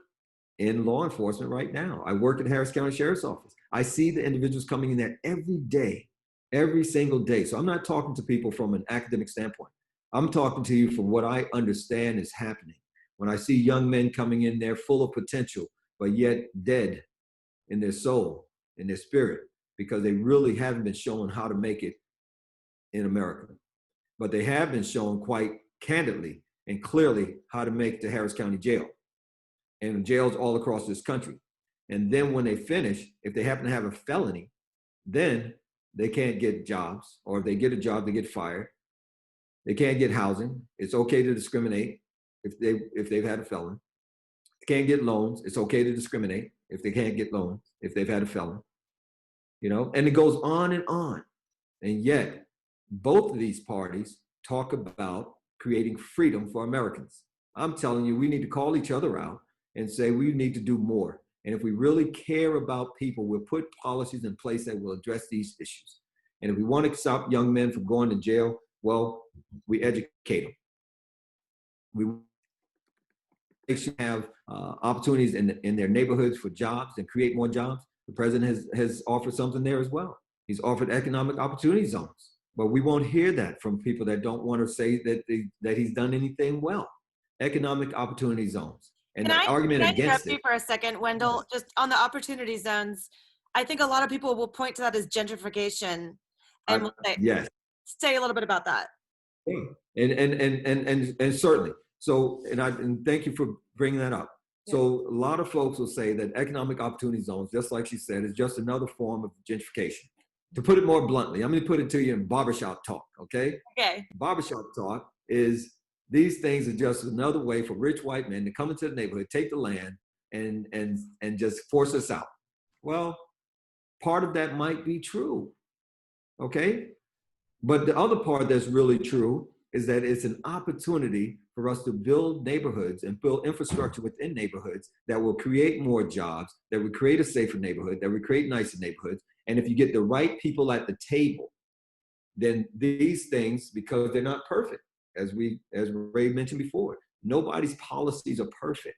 in law enforcement right now. I work at Harris County Sheriff's Office. I see the individuals coming in there every day, every single day. So I'm not talking to people from an academic standpoint. I'm talking to you from what I understand is happening. When I see young men coming in there full of potential, but yet dead in their soul, in their spirit, because they really haven't been shown how to make it in America. But they have been shown quite candidly and clearly how to make the Harris County Jail and jails all across this country. And then when they finish, if they happen to have a felony, then they can't get jobs, or if they get a job, they get fired. They can't get housing. It's okay to discriminate if they've had a felon. They can't get loans. It's okay to discriminate if they can't get loans, if they've had a felon. and it goes on and on. And yet, both of these parties talk about creating freedom for Americans. I'm telling you, we need to call each other out and say we need to do more. And if we really care about people, we'll put policies in place that will address these issues. And if we want to stop young men from going to jail, well, we educate them. We make sure they have opportunities in their neighborhoods for jobs and create more jobs. The president has offered something there as well. He's offered economic opportunity zones. But we won't hear that from people that don't want to say that he's done anything well. Economic opportunity zones. And the argument can I against interrupt you for a second, Wendell? Yes. Just on the opportunity zones, I think a lot of people will point to that as gentrification, and will yes, say a little bit about that. yeah. And certainly. So, and thank you for bringing that up. Yeah. So a lot of folks will say that economic opportunity zones, just like she said, is just another form of gentrification. To put it more bluntly, I'm going to put it to you in barbershop talk, okay? Okay. Barbershop talk is these things are just another way for rich white men to come into the neighborhood, take the land, and just force us out. Well, part of that might be true, okay? But the other part that's really true is that it's an opportunity for us to build neighborhoods and build infrastructure within neighborhoods that will create more jobs, that will create a safer neighborhood, that will create nicer neighborhoods. And if you get the right people at the table, then these things, because they're not perfect, as Ray mentioned before, nobody's policies are perfect.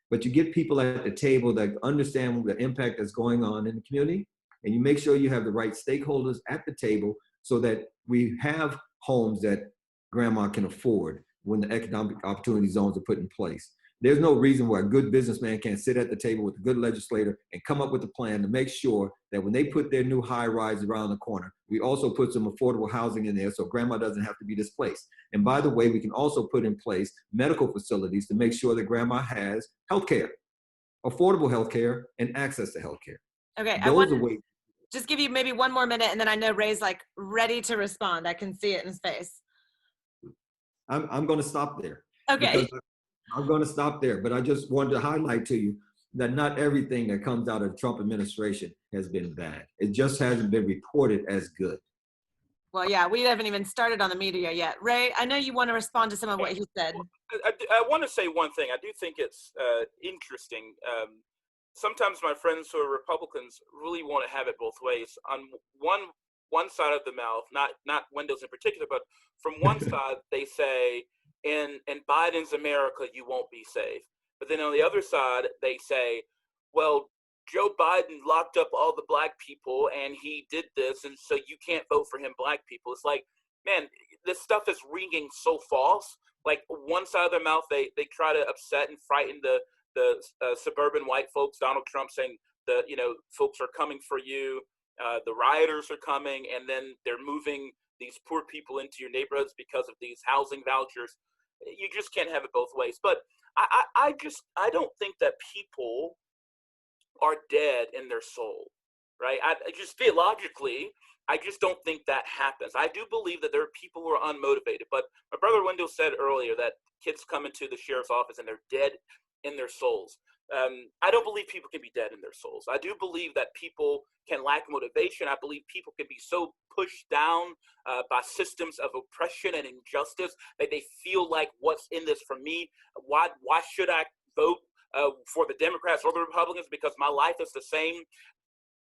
But you get people at the table that understand the impact that's going on in the community, and you make sure you have the right stakeholders at the table so that we have homes that grandma can afford when the economic opportunity zones are put in place. There's no reason why a good businessman can't sit at the table with a good legislator and come up with a plan to make sure that when they put their new high rise around the corner, we also put some affordable housing in there so grandma doesn't have to be displaced. And by the way, we can also put in place medical facilities to make sure that grandma has healthcare, affordable healthcare, and access to healthcare. Okay, those are ways. Just give you maybe one more minute, and then I know Ray's like ready to respond. I can see it in his face. I'm going to stop there. Okay. I'm going to stop there, but I just wanted to highlight to you that not everything that comes out of the Trump administration has been bad. It just hasn't been reported as good. Well, yeah, we haven't even started on the media yet. Ray, I know you want to respond to some of what he said. I want to say one thing. I do think it's interesting. Sometimes my friends who are Republicans really want to have it both ways. On one side of the mouth, not Wendell's in particular, but from one side they say, in Biden's America, you won't be safe. But then on the other side, they say, well, Joe Biden locked up all the black people and he did this, and so you can't vote for him, black people. It's like, man, this stuff is ringing so false. Like one side of their mouth, they try to upset and frighten the suburban white folks, Donald Trump saying folks are coming for you, the rioters are coming, and then they're moving these poor people into your neighborhoods because of these housing vouchers. You just can't have it both ways. But I don't think that people are dead in their soul, right? I just theologically, I just don't think that happens. I do believe that there are people who are unmotivated, but my brother Wendell said earlier that kids come into the sheriff's office and they're dead in their souls. I don't believe people can be dead in their souls. I do believe that people can lack motivation. I believe people can be so pushed down by systems of oppression and injustice that they feel like, what's in this for me? Why should I vote for the Democrats or the Republicans? Because my life is the same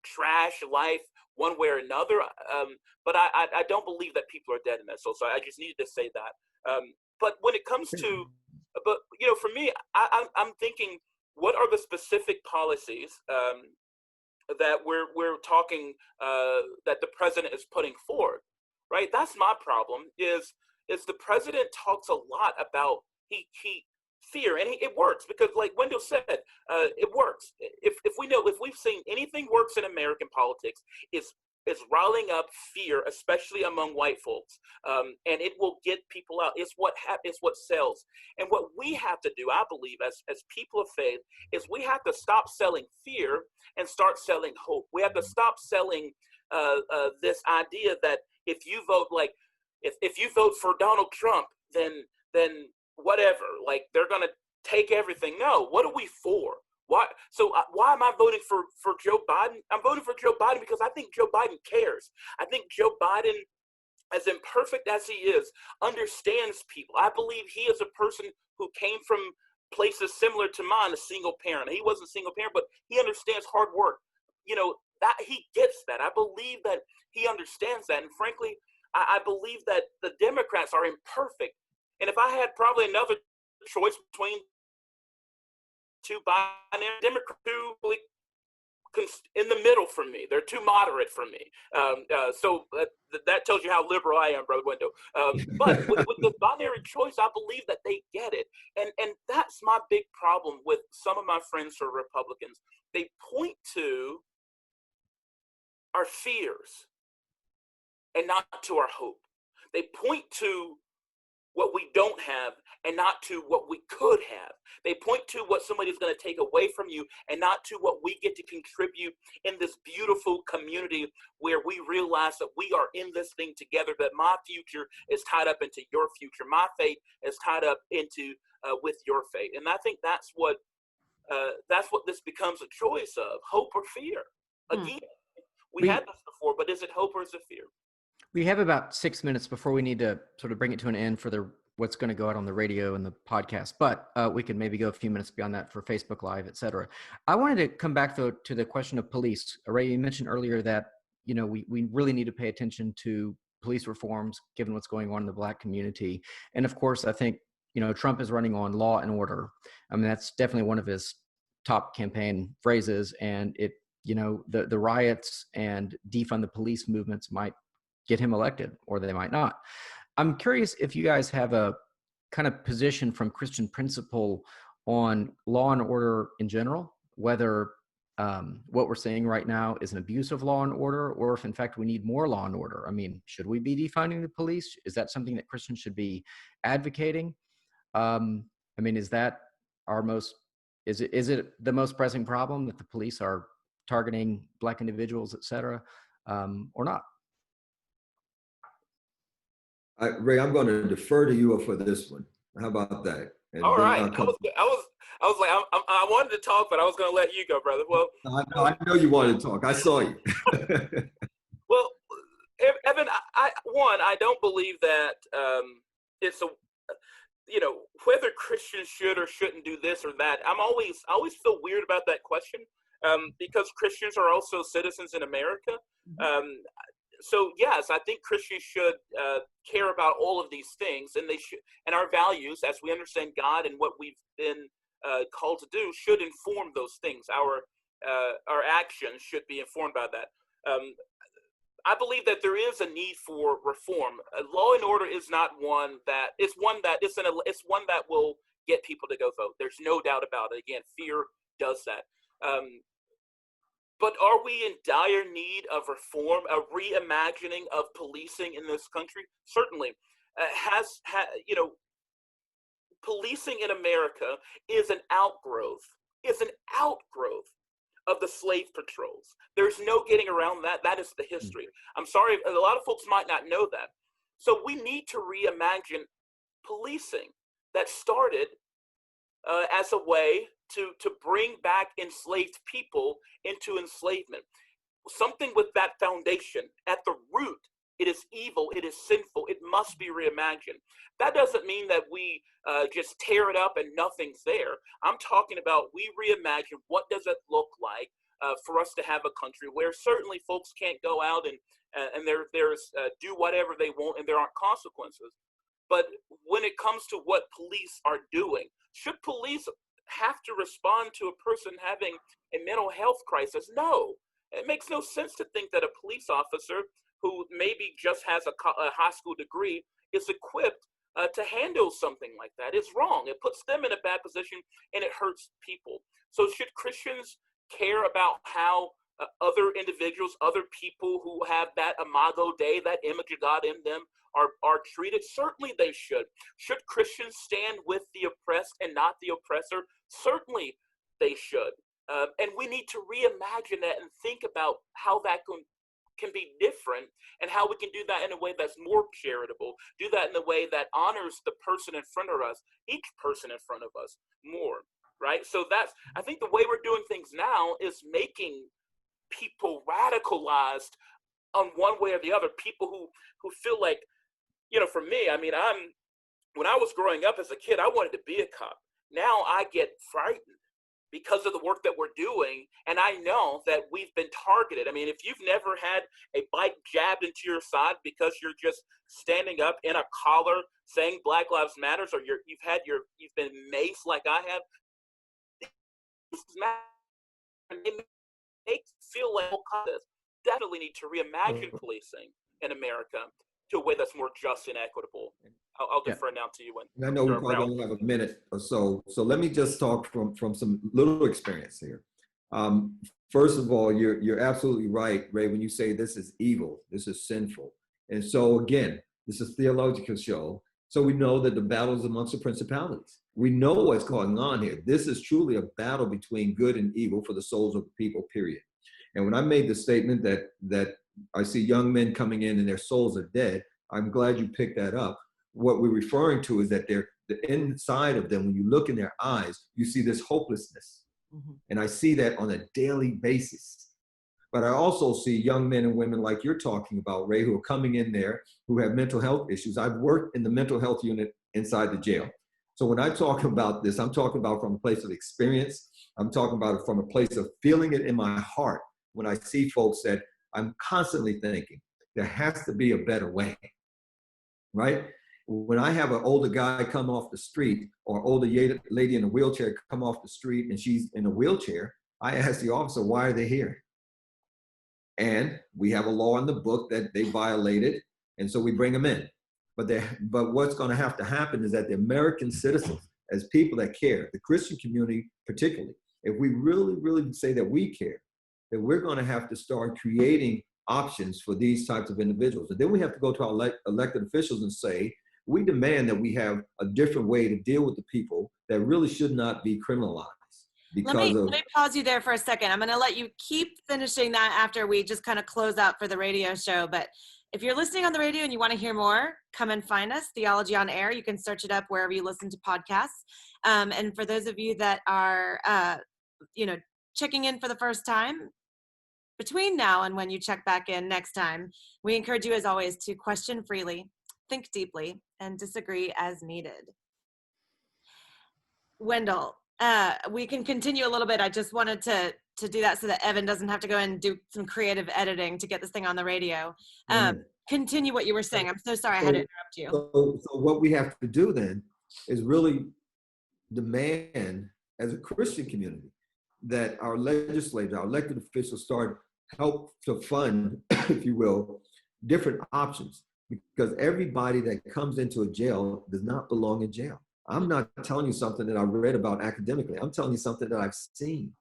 trash life one way or another. But I don't believe that people are dead in their souls. So I just needed to say that. But when it comes to, for me, I'm thinking, what are the specific policies that we're talking that the president is putting forward, right? That's my problem. Is the president talks a lot about he fear, and it works because, like Wendell said, it works. If we've seen anything works in American politics, it's riling up fear, especially among white folks, and it will get people out. It's what sells. And what we have to do, I believe, as people of faith, is we have to stop selling fear and start selling hope. We have to stop selling this idea that if you vote if you vote for Donald Trump, then whatever, like they're gonna take everything. No, what are we for? Why? So why am I voting for Joe Biden? I'm voting for Joe Biden because I think Joe Biden cares. I think Joe Biden, as imperfect as he is, understands people. I believe he is a person who came from places similar to mine, a single parent. He wasn't a single parent, but he understands hard work. That he gets that. I believe that he understands that. And frankly, I believe that the Democrats are imperfect. And if I had probably another choice between two binary Democrats, in the middle for me. They're too moderate for me. So that tells you how liberal I am, Brother Wendell. But with the binary choice, I believe that they get it. And that's my big problem with some of my friends who are Republicans. They point to our fears and not to our hope. They point to what we don't have and not to what we could have. They point to what somebody's going to take away from you and not to what we get to contribute in this beautiful community where we realize that we are in this thing together, that my future is tied up into your future. My fate is tied up into with your fate. And I think that's what this becomes a choice of, hope or fear. Again, we had this before, but is it hope or is it fear? We have about 6 minutes before we need to sort of bring it to an end for what's going to go out on the radio and the podcast. But we could maybe go a few minutes beyond that for Facebook Live, et cetera. I wanted to come back, though, to the question of police. Ray, you mentioned earlier that, we really need to pay attention to police reforms, given what's going on in the Black community. And of course, I think, Trump is running on law and order. I mean, that's definitely one of his top campaign phrases. And the riots and defund the police movements might get him elected, or they might not. I'm curious if you guys have a kind of position from Christian principle on law and order in general, whether what we're seeing right now is an abuse of law and order, or if in fact we need more law and order. I mean, should we be defunding the police? Is that something that Christians should be advocating? Is that is it the most pressing problem that the police are targeting Black individuals, et cetera, or not? Ray, I'm going to defer to you for this one. How about that? And all right. I was like, I wanted to talk, but I was going to let you go, brother. Well, I know you wanted to talk. I saw you. Well, Evan, I don't believe that it's whether Christians should or shouldn't do this or that. I always feel weird about that question because Christians are also citizens in America. So yes, I think Christians should care about all of these things, and they should, and our values, as we understand God and what we've been called to do, should inform those things. Our actions should be informed by that. I believe that there is a need for reform. Law and order is not one that it's one that will get people to go vote. There's no doubt about it. Again, fear does that. But are we in dire need of reform, a reimagining of policing in this country? Certainly. Policing in America is an outgrowth of the slave patrols. There's no getting around that. That is the history. I'm sorry, a lot of folks might not know that. So we need to reimagine policing that started as a way to bring back enslaved people into enslavement. Something with that foundation. At the root, it is evil, it is sinful, it must be reimagined. That doesn't mean that we just tear it up and nothing's there. I'm talking about we reimagine what does it look like for us to have a country where certainly folks can't go out and there's do whatever they want and there aren't consequences. But when it comes to what police are doing, should police have to respond to a person having a mental health crisis? No. It makes no sense to think that a police officer who maybe just has a high school degree is equipped to handle something like that. It's wrong. It puts them in a bad position and it hurts people. So should Christians care about how other individuals, other people who have that imago Dei, that image of God in them, are treated? Certainly they should. Should Christians stand with the oppressed and not the oppressor? Certainly they should. And we need to reimagine that and think about how that can be different and how we can do that in a way that's more charitable, do that in a way that honors the person in front of us, each person in front of us, more. right? So I think the way we're doing things now is making people radicalized on one way or the other. People who feel like, for me, I mean, when I was growing up as a kid, I wanted to be a cop. Now I get frightened because of the work that we're doing, and I know that we've been targeted. I mean, if you've never had a bike jabbed into your side because you're just standing up in a collar saying Black Lives Matters, or you've been maced like I have, this is matter. It makes you feel like definitely need to reimagine policing in America to a way that's more just and equitable. I'll defer now to you. I know we probably only have a minute or so, so let me just talk from some little experience here. First of all, you're absolutely right, Ray, when you say this is evil, this is sinful. And so again, this is a theological show, so we know that the battle is amongst the principalities. We know what's going on here. This is truly a battle between good and evil for the souls of the people, period. And when I made the statement that I see young men coming in and their souls are dead, I'm glad you picked that up. What we're referring to is that the inside of them, when you look in their eyes, you see this hopelessness. Mm-hmm. And I see that on a daily basis. But I also see young men and women like you're talking about, Ray, who are coming in there, who have mental health issues. I've worked in the mental health unit inside the jail. So when I talk about this, I'm talking about from a place of experience. I'm talking about it from a place of feeling it in my heart when I see folks that I'm constantly thinking, there has to be a better way, right? When I have an older guy come off the street or older lady in a wheelchair come off the street and she's in a wheelchair, I ask the officer, why are they here? And we have a law in the book that they violated, and so we bring them in. But what's going to have to happen is that the American citizens, as people that care, the Christian community particularly, if we really, really say that we care, that we're going to have to start creating options for these types of individuals. And then we have to go to our elected officials and say, we demand that we have a different way to deal with the people that really should not be criminalized. Let me pause you there for a second. I'm going to let you keep finishing that after we just kind of close out for the radio show. But if you're listening on the radio and you want to hear more, come and find us, Theology on Air. You can search it up wherever you listen to podcasts. And for those of you that are, checking in for the first time, between now and when you check back in next time, we encourage you, as always, to question freely, think deeply, and disagree as needed. Wendell, we can continue a little bit. I just wanted to do that so that Evan doesn't have to go and do some creative editing to get this thing on the radio. Continue what you were saying. I'm so sorry I had to interrupt you. So what we have to do then is really demand as a Christian community that our legislators, our elected officials help to fund, if you will, different options, because everybody that comes into a jail does not belong in jail. I'm not telling you something that I read about academically. I'm telling you something that I've seen.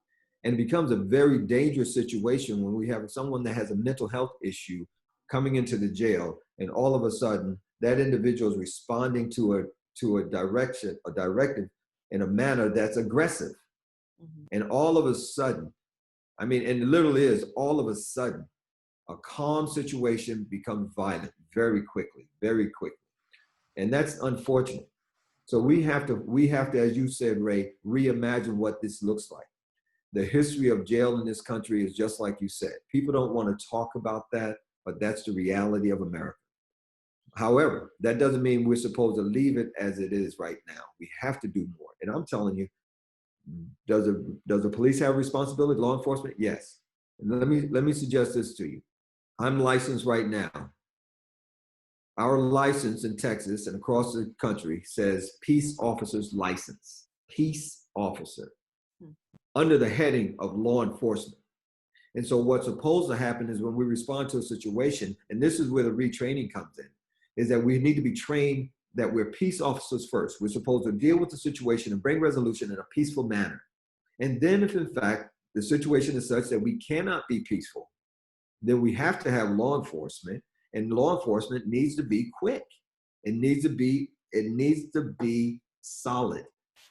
And it becomes a very dangerous situation when we have someone that has a mental health issue coming into the jail, and all of a sudden that individual is responding to a directive in a manner that's aggressive. Mm-hmm. And all of a sudden, and it literally is, all of a sudden, a calm situation becomes violent very quickly. And that's unfortunate. So we have to, as you said, Ray, reimagine what this looks like. The history of jail in this country is just like you said. People don't want to talk about that, but that's the reality of America. However, that doesn't mean we're supposed to leave it as it is right now. We have to do more. And I'm telling you, does the police have responsibility, law enforcement? Yes. And let me suggest this to you. I'm licensed right now. Our license in Texas and across the country says peace officer's license, peace officer, under the heading of law enforcement. And so what's supposed to happen is when we respond to a situation, and this is where the retraining comes in, is that we need to be trained that we're peace officers first. We're supposed to deal with the situation and bring resolution in a peaceful manner. And then if in fact the situation is such that we cannot be peaceful, then we have to have law enforcement, and law enforcement needs to be quick. It needs to be solid.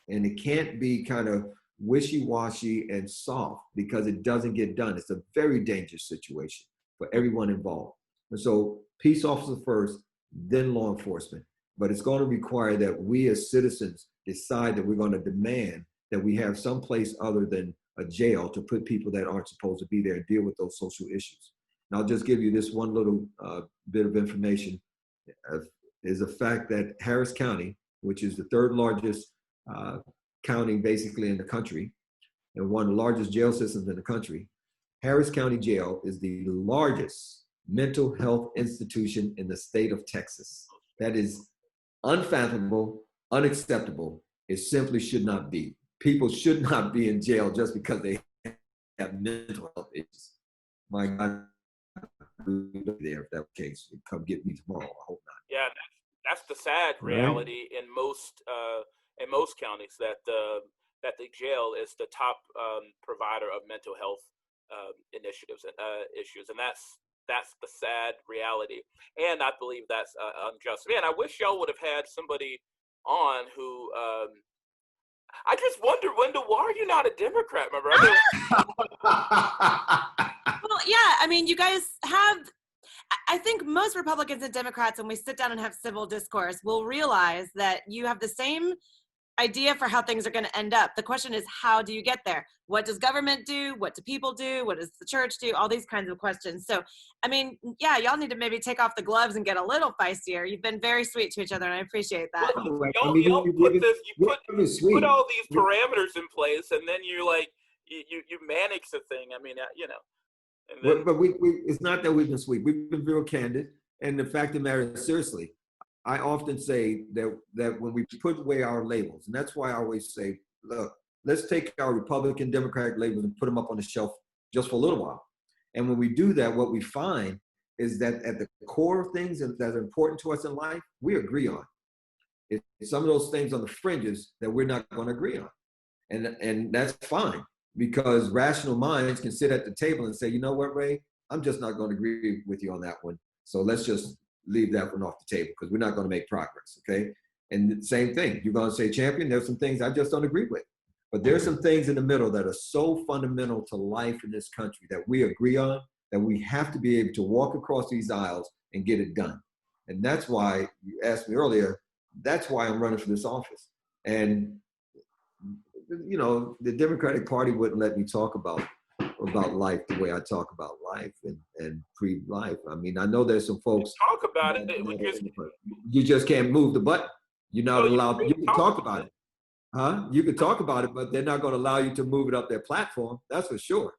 And it can't be kind of wishy-washy and soft because it doesn't get done. It's a very dangerous situation for everyone involved. And so peace officer first, then law enforcement. But it's going to require that we as citizens decide that we're going to demand that we have some place other than a jail to put people that aren't supposed to be there and deal with those social issues. And I'll just give you this one little bit of information. Is a fact that Harris County, which is the third largest county basically in the country, and one of the largest jail systems in the country, Harris County Jail is the largest mental health institution in the state of Texas. That is unfathomable, unacceptable. It simply should not be. People should not be in jail just because they have mental health issues. My God, there if that case, come get me tomorrow. I hope not. Yeah, that's the sad reality in most counties, that the jail is the top provider of mental health initiatives and issues, and that's the sad reality. And I believe that's unjust. Man, I wish y'all would have had somebody on who. I just wonder, Wendell, why are you not a Democrat, my brother? Well, yeah, I mean, you guys have, I think most Republicans and Democrats, when we sit down and have civil discourse, will realize that you have the same idea for how things are going to end up. The question is, how do you get there? What does government do? What do people do? What does the church do? All these kinds of questions. So, I mean, yeah, y'all need to maybe take off the gloves and get a little feistier. You've been very sweet to each other, and I appreciate that. Well, you put all these parameters in place, and then you manage the thing. I mean, you know. And then, but we it's not that we've been sweet. We've been real candid. And the fact of the matter is, seriously, I often say that when we put away our labels, and that's why I always say, look, let's take our Republican, Democratic labels and put them up on the shelf just for a little while. And when we do that, what we find is that at the core of things that are important to us in life, we agree on. It's some of those things on the fringes that we're not going to agree on. And that's fine, because rational minds can sit at the table and say, you know what, Ray, I'm just not going to agree with you on that one. So let's just leave that one off the table, because we're not going to make progress, okay? And the same thing, you're going to say, champion, there's some things I just don't agree with. But there's some things in the middle that are so fundamental to life in this country that we agree on, that we have to be able to walk across these aisles and get it done. And that's why, you asked me earlier, that's why I'm running for this office. And, you know, the Democratic Party wouldn't let me talk about life the way I talk about life and pre-life. I mean, I know there's some folks talk about it. You just can't move the button. You're not allowed. You can talk about it, huh? You can talk about it, but they're not going to allow you to move it up their platform. That's for sure,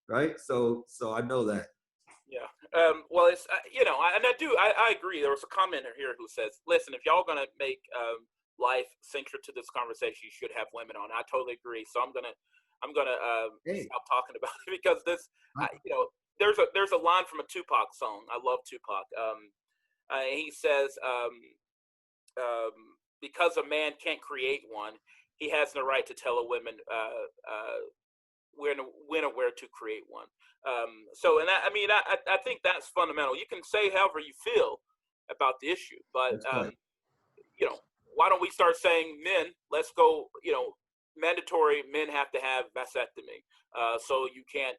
right? So I know that. Yeah. Well, it's you know, I agree. There was a commenter here who says, "Listen, if y'all gonna make life central to this conversation, you should have women on." I totally agree. So I'm gonna stop talking about it, because this, you know, there's a line from a Tupac song. I love Tupac. He says, because a man can't create one, he has no right to tell a woman when or where to create one. So, and I think that's fundamental. You can say however you feel about the issue, but you know, why don't we start saying, men, let's go, you know, mandatory, men have to have vasectomy, so you can't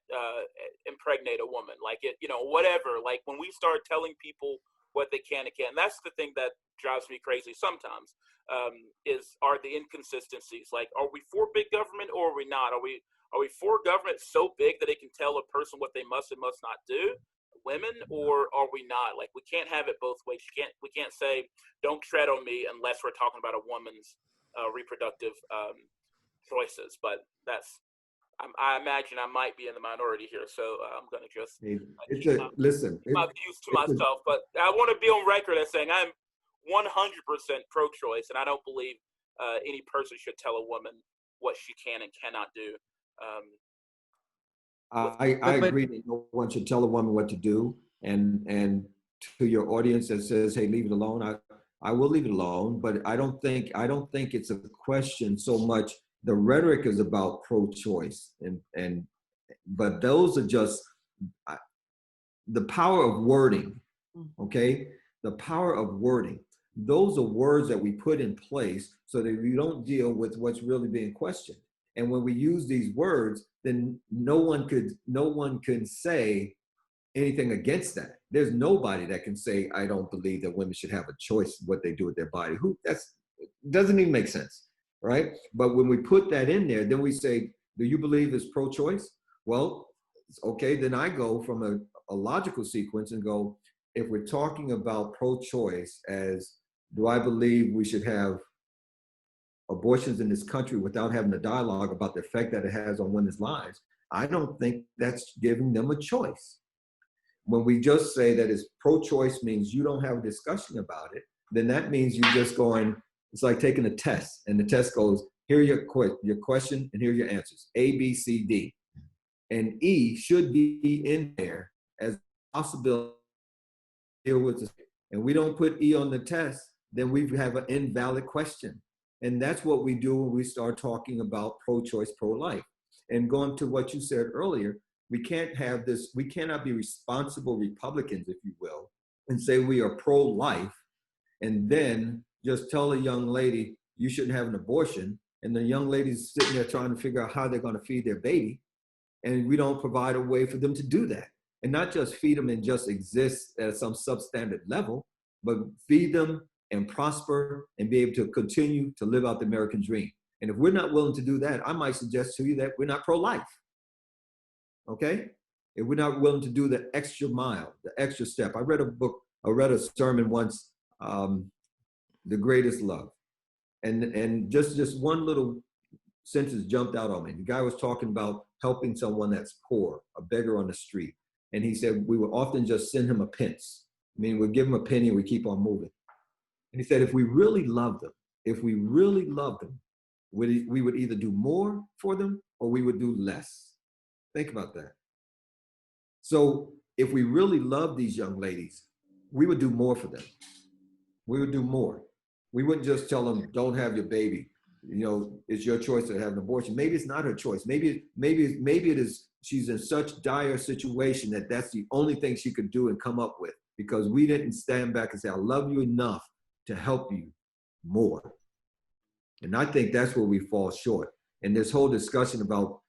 impregnate a woman, like it, you know, whatever. Like when we start telling people what they can and can't, that's the thing that drives me crazy sometimes, are the inconsistencies. Like, are we for big government or are we not? Are we for government so big that it can tell a person what they must and must not do, women, or are we not? Like, we can't have it both ways. We can't say, don't tread on me, unless we're talking about a woman's reproductive choices. But that's, I imagine I might be in the minority here, so I'm going to just keep my views to myself. But I want to be on record as saying I'm 100% pro-choice, and I don't believe any person should tell a woman what she can and cannot do. I agree that no one should tell a woman what to do, and to your audience that says, hey, leave it alone, I will leave it alone, but I don't think it's a question so much. The rhetoric is about pro-choice, but those are just the power of wording, okay? The power of wording. Those are words that we put in place so that we don't deal with what's really being questioned. And when we use these words, then no one can say anything against that. There's nobody that can say, I don't believe that women should have a choice what they do with their body. That doesn't even make sense. right? But when we put that in there, then we say, do you believe it's pro-choice? Well, okay, then I go from a logical sequence and go, if we're talking about pro-choice as, do I believe we should have abortions in this country without having a dialogue about the effect that it has on women's lives? I don't think that's giving them a choice. When we just say that it's pro-choice means you don't have a discussion about it, then that means you're just going, it's like taking a test, and the test goes, here are your question, and here are your answers, A, B, C, D. And E should be in there as a possibility to deal with this. And we don't put E on the test, then we have an invalid question. And that's what we do when we start talking about pro-choice, pro-life. And going to what you said earlier, we can't have this, we cannot be responsible Republicans, if you will, and say we are pro-life, and then just tell a young lady, you shouldn't have an abortion, and the young lady's sitting there trying to figure out how they're going to feed their baby, and we don't provide a way for them to do that. And not just feed them and just exist at some substandard level, but feed them and prosper and be able to continue to live out the American dream. And if we're not willing to do that, I might suggest to you that we're not pro-life, okay? If we're not willing to do the extra mile, the extra step. I read a sermon once, The Greatest Love. And just one little sentence jumped out on me. The guy was talking about helping someone that's poor, a beggar on the street. And he said, we would often just send him a pence. I mean, we'd give him a penny and we keep on moving. And he said, if we really loved them, we would either do more for them or we would do less. Think about that. So if we really love these young ladies, we would do more for them. We would do more. We wouldn't just tell them, don't have your baby. You know, it's your choice to have an abortion. Maybe it's not her choice. Maybe it is, she's in such dire situation that that's the only thing she could do and come up with, because we didn't stand back and say, I love you enough to help you more. And I think that's where we fall short. And this whole discussion about,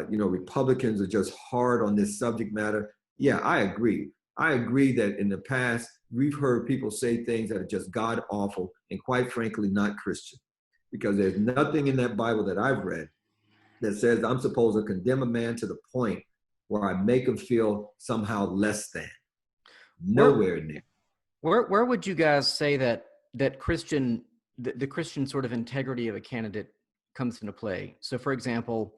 Republicans are just hard on this subject matter. Yeah, I agree. I agree that in the past, we've heard people say things that are just God awful and quite frankly, not Christian. Because there's nothing in that Bible that I've read that says I'm supposed to condemn a man to the point where I make him feel somehow less than. Nowhere near. Where would you guys say that the Christian sort of integrity of a candidate comes into play? So, for example,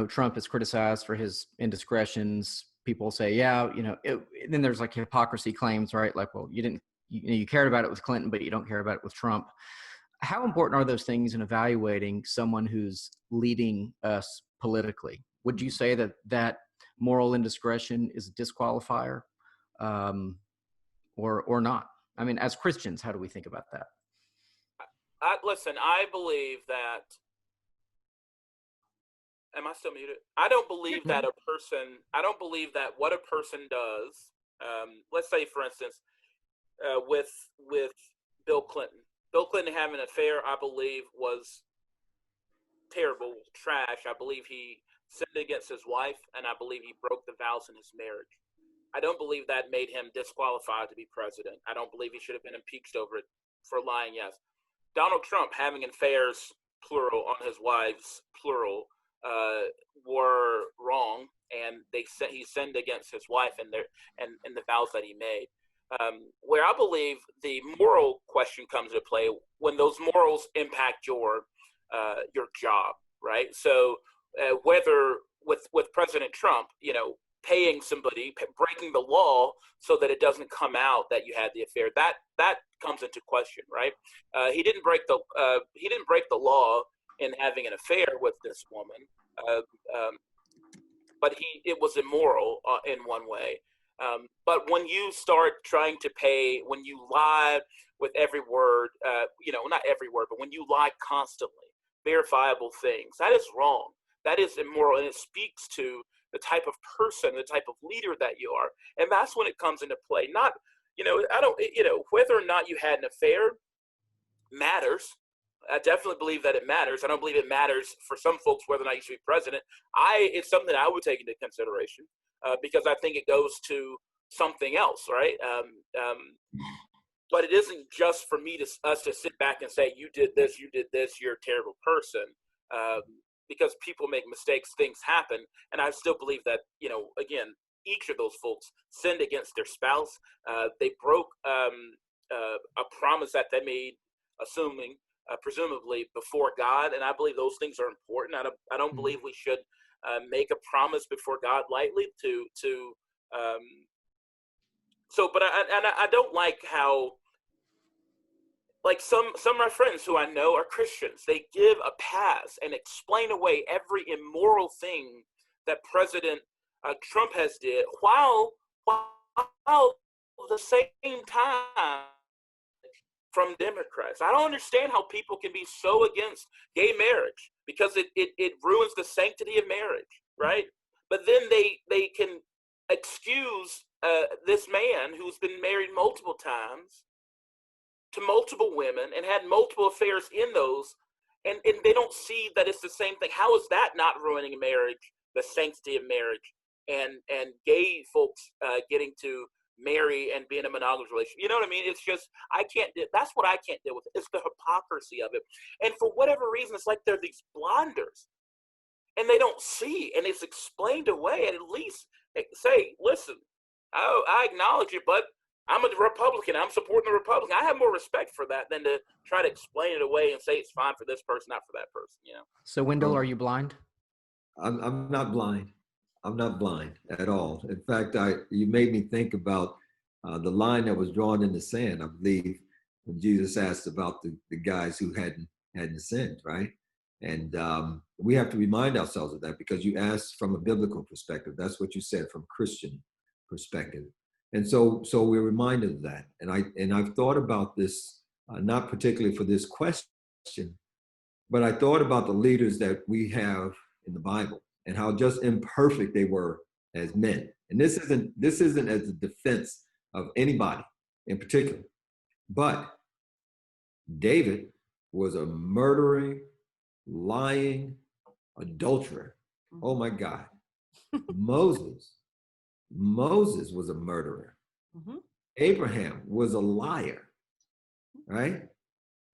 Trump is criticized for his indiscretions. People say, then there's like hypocrisy claims, right? Like, well, you cared about it with Clinton, but you don't care about it with Trump. How important are those things in evaluating someone who's leading us politically? Would you say that moral indiscretion is a disqualifier, or not? I mean, as Christians, how do we think about that? Listen, I believe that. Am I still muted? I don't believe that I don't believe that what a person does, let's say, for instance, with Bill Clinton. Bill Clinton having an affair, I believe, was terrible, trash. I believe he sinned against his wife, and I believe he broke the vows in his marriage. I don't believe that made him disqualified to be president. I don't believe he should have been impeached over it for lying, yes. Donald Trump having affairs, plural, on his wives, plural, were wrong, and he sinned against his wife and the vows that he made. Where I believe the moral question comes into play when those morals impact your job, right? So whether with President Trump, paying somebody, breaking the law so that it doesn't come out that you had the affair, that comes into question, right? He didn't break the law in having an affair with this woman, but it was immoral in one way. But when you start trying to pay, when you lie with every word, not every word, but when you lie constantly, verifiable things, that is wrong. That is immoral, and it speaks to the type of person, the type of leader that you are. And that's when it comes into play. Not, whether or not you had an affair matters. I definitely believe that it matters. I don't believe it matters for some folks whether or not you should be president. It's something I would take into consideration because I think it goes to something else, right? but it isn't just for us to sit back and say, you did this, you're a terrible person. Because people make mistakes, things happen. And I still believe that, again, each of those folks sinned against their spouse. They broke a promise that they made, presumably before God. And I believe those things are important. I don't believe we should make a promise before God lightly but I don't like how, like some of my friends who I know are Christians, they give a pass and explain away every immoral thing that President Trump has did, while at the same time from Democrats. I don't understand how people can be so against gay marriage, because it ruins the sanctity of marriage, right? But then they can excuse this man who's been married multiple times to multiple women and had multiple affairs in those, and they don't see that it's the same thing. How is that not ruining marriage, the sanctity of marriage, and gay folks getting to marry and be in a monogamous relationship? You know what I mean? It's just, that's what I can't deal with. It's the hypocrisy of it. And for whatever reason, it's like they're these blinders, and they don't see, and it's explained away. And at least say, listen, I acknowledge it, but I'm a Republican. I'm supporting the Republican. I have more respect for that than to try to explain it away and say it's fine for this person, not for that person. So, Wendell, are you blind? I'm not blind. I'm not blind at all. In fact, you made me think about the line that was drawn in the sand, I believe, when Jesus asked about the guys who hadn't sinned, right? And we have to remind ourselves of that, because you asked from a biblical perspective. That's what you said, from Christian perspective. And so we're reminded of that. And I've thought about this, not particularly for this question, but I thought about the leaders that we have in the Bible and how just imperfect they were as men. And this isn't as a defense of anybody in particular, but David was a murdering, lying adulterer. Oh my God. Moses was a murderer. Abraham was a liar, right?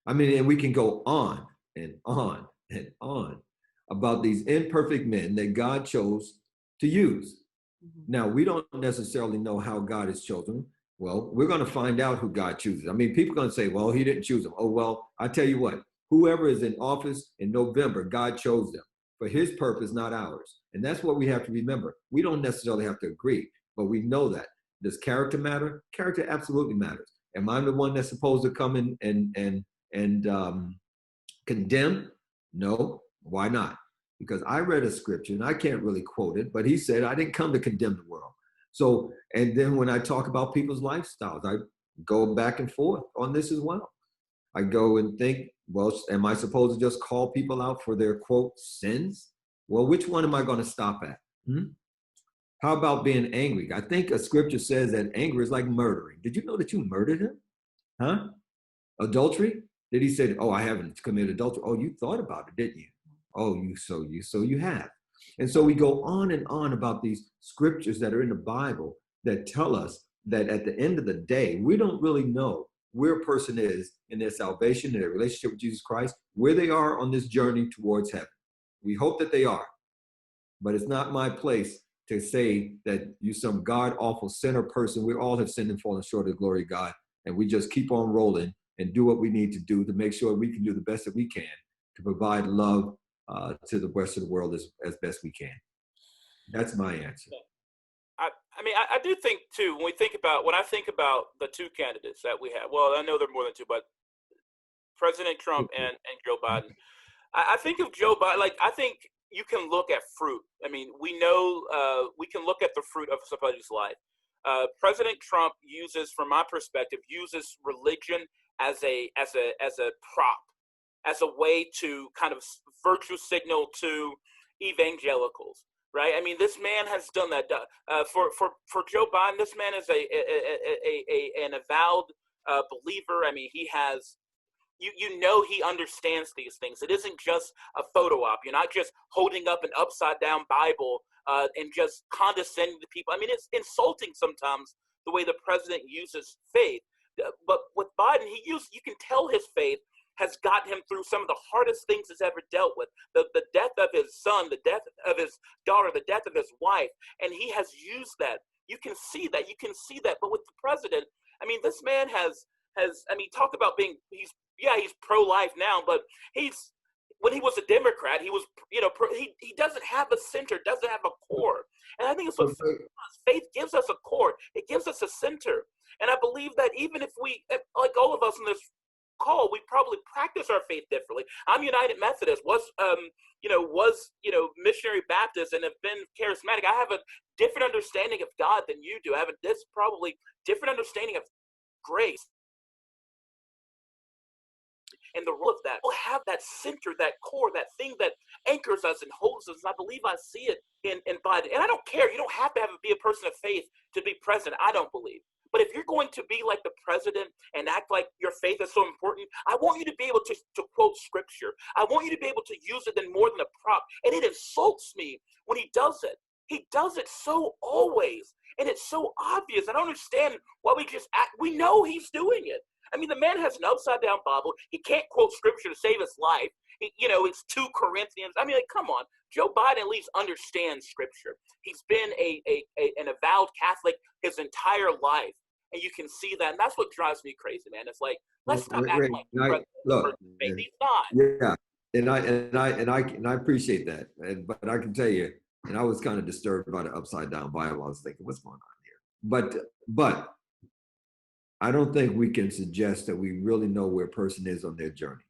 I mean, and we can go on and on and on about these imperfect men that God chose to use. Now, we don't necessarily know how God has chosen them. Well, we're going to find out who God chooses. I mean, people are going to say, well, he didn't choose them. Oh, well, I tell you what, whoever is in office in November, God chose them for his purpose, not ours. And that's what we have to remember. We don't necessarily have to agree, but we know that. Does character matter? Character absolutely matters. Am I the one that's supposed to come in and condemn? No. Why not? Because I read a scripture, and I can't really quote it, but he said, I didn't come to condemn the world. So, and then when I talk about people's lifestyles, I go back and forth on this as well. I go and think, well, am I supposed to just call people out for their, quote, sins? Well, which one am I going to stop at? How about being angry? I think a scripture says that anger is like murdering. Did you know that you murdered him? Huh? Adultery? Did he say, oh, I haven't committed adultery? Oh, you thought about it, didn't you? Oh, you have. And so we go on and on about these scriptures that are in the Bible that tell us that at the end of the day, we don't really know where a person is in their salvation, in their relationship with Jesus Christ, where they are on this journey towards heaven. We hope that they are, but it's not my place to say that you're some God-awful sinner person. We all have sinned and fallen short of the glory of God, and we just keep on rolling and do what we need to do to make sure we can do the best that we can to provide love to the rest of the world as best we can. That's my answer. I mean, I do think too, when I think about the two candidates that we have, well, I know there are more than two, but President Trump and Joe Biden. I think of Joe Biden, like, I think you can look at fruit. I mean, we know we can look at the fruit of somebody's life. President Trump from my perspective, uses religion as a prop, as a way to kind of virtue signal to evangelicals, right? I mean, this man has done that. For Joe Biden, this man is an avowed believer. I mean, he has, he understands these things. It isn't just a photo op. You're not just holding up an upside down Bible and just condescending to people. I mean, it's insulting sometimes the way the president uses faith. But with Biden, you can tell his faith has gotten him through some of the hardest things he's ever dealt with. The death of his son, the death of his daughter, the death of his wife, and he has used that. You can see that. But with the president, I mean, this man has talk about being, he's pro-life now, but when he was a Democrat, he was, he doesn't have a center, doesn't have a core. And I think it's what faith gives us, a core. It gives us a center. And I believe that even if we, like all of us in this call, we probably practice our faith differently. I'm United Methodist, was missionary Baptist, and have been charismatic. I have a different understanding of God than you do. I have probably different understanding of grace and the role of that. We'll have that center, that core, that thing that anchors us and holds us. And I believe I see it in Biden. And I don't care. You don't have to be a person of faith to be president. I don't believe. But if you're going to be like the president and act like your faith is so important, I want you to be able to quote scripture. I want you to be able to use it in more than a prop. And it insults me when he does it. He does it so always. And it's so obvious. I don't understand why we just act. We know he's doing it. I mean, the man has an upside down Bible. He can't quote scripture to save his life. It's 2 Corinthians. I mean, like, come on. Joe Biden at least understands scripture. He's been an avowed Catholic his entire life. And you can see that. And that's what drives me crazy, man. It's like, let's stop acting like the president. Look, he's not. Yeah. And I appreciate that. But I can tell you, and I was kind of disturbed by the upside down Bible. I was thinking, what's going on here? But I don't think we can suggest that we really know where a person is on their journey.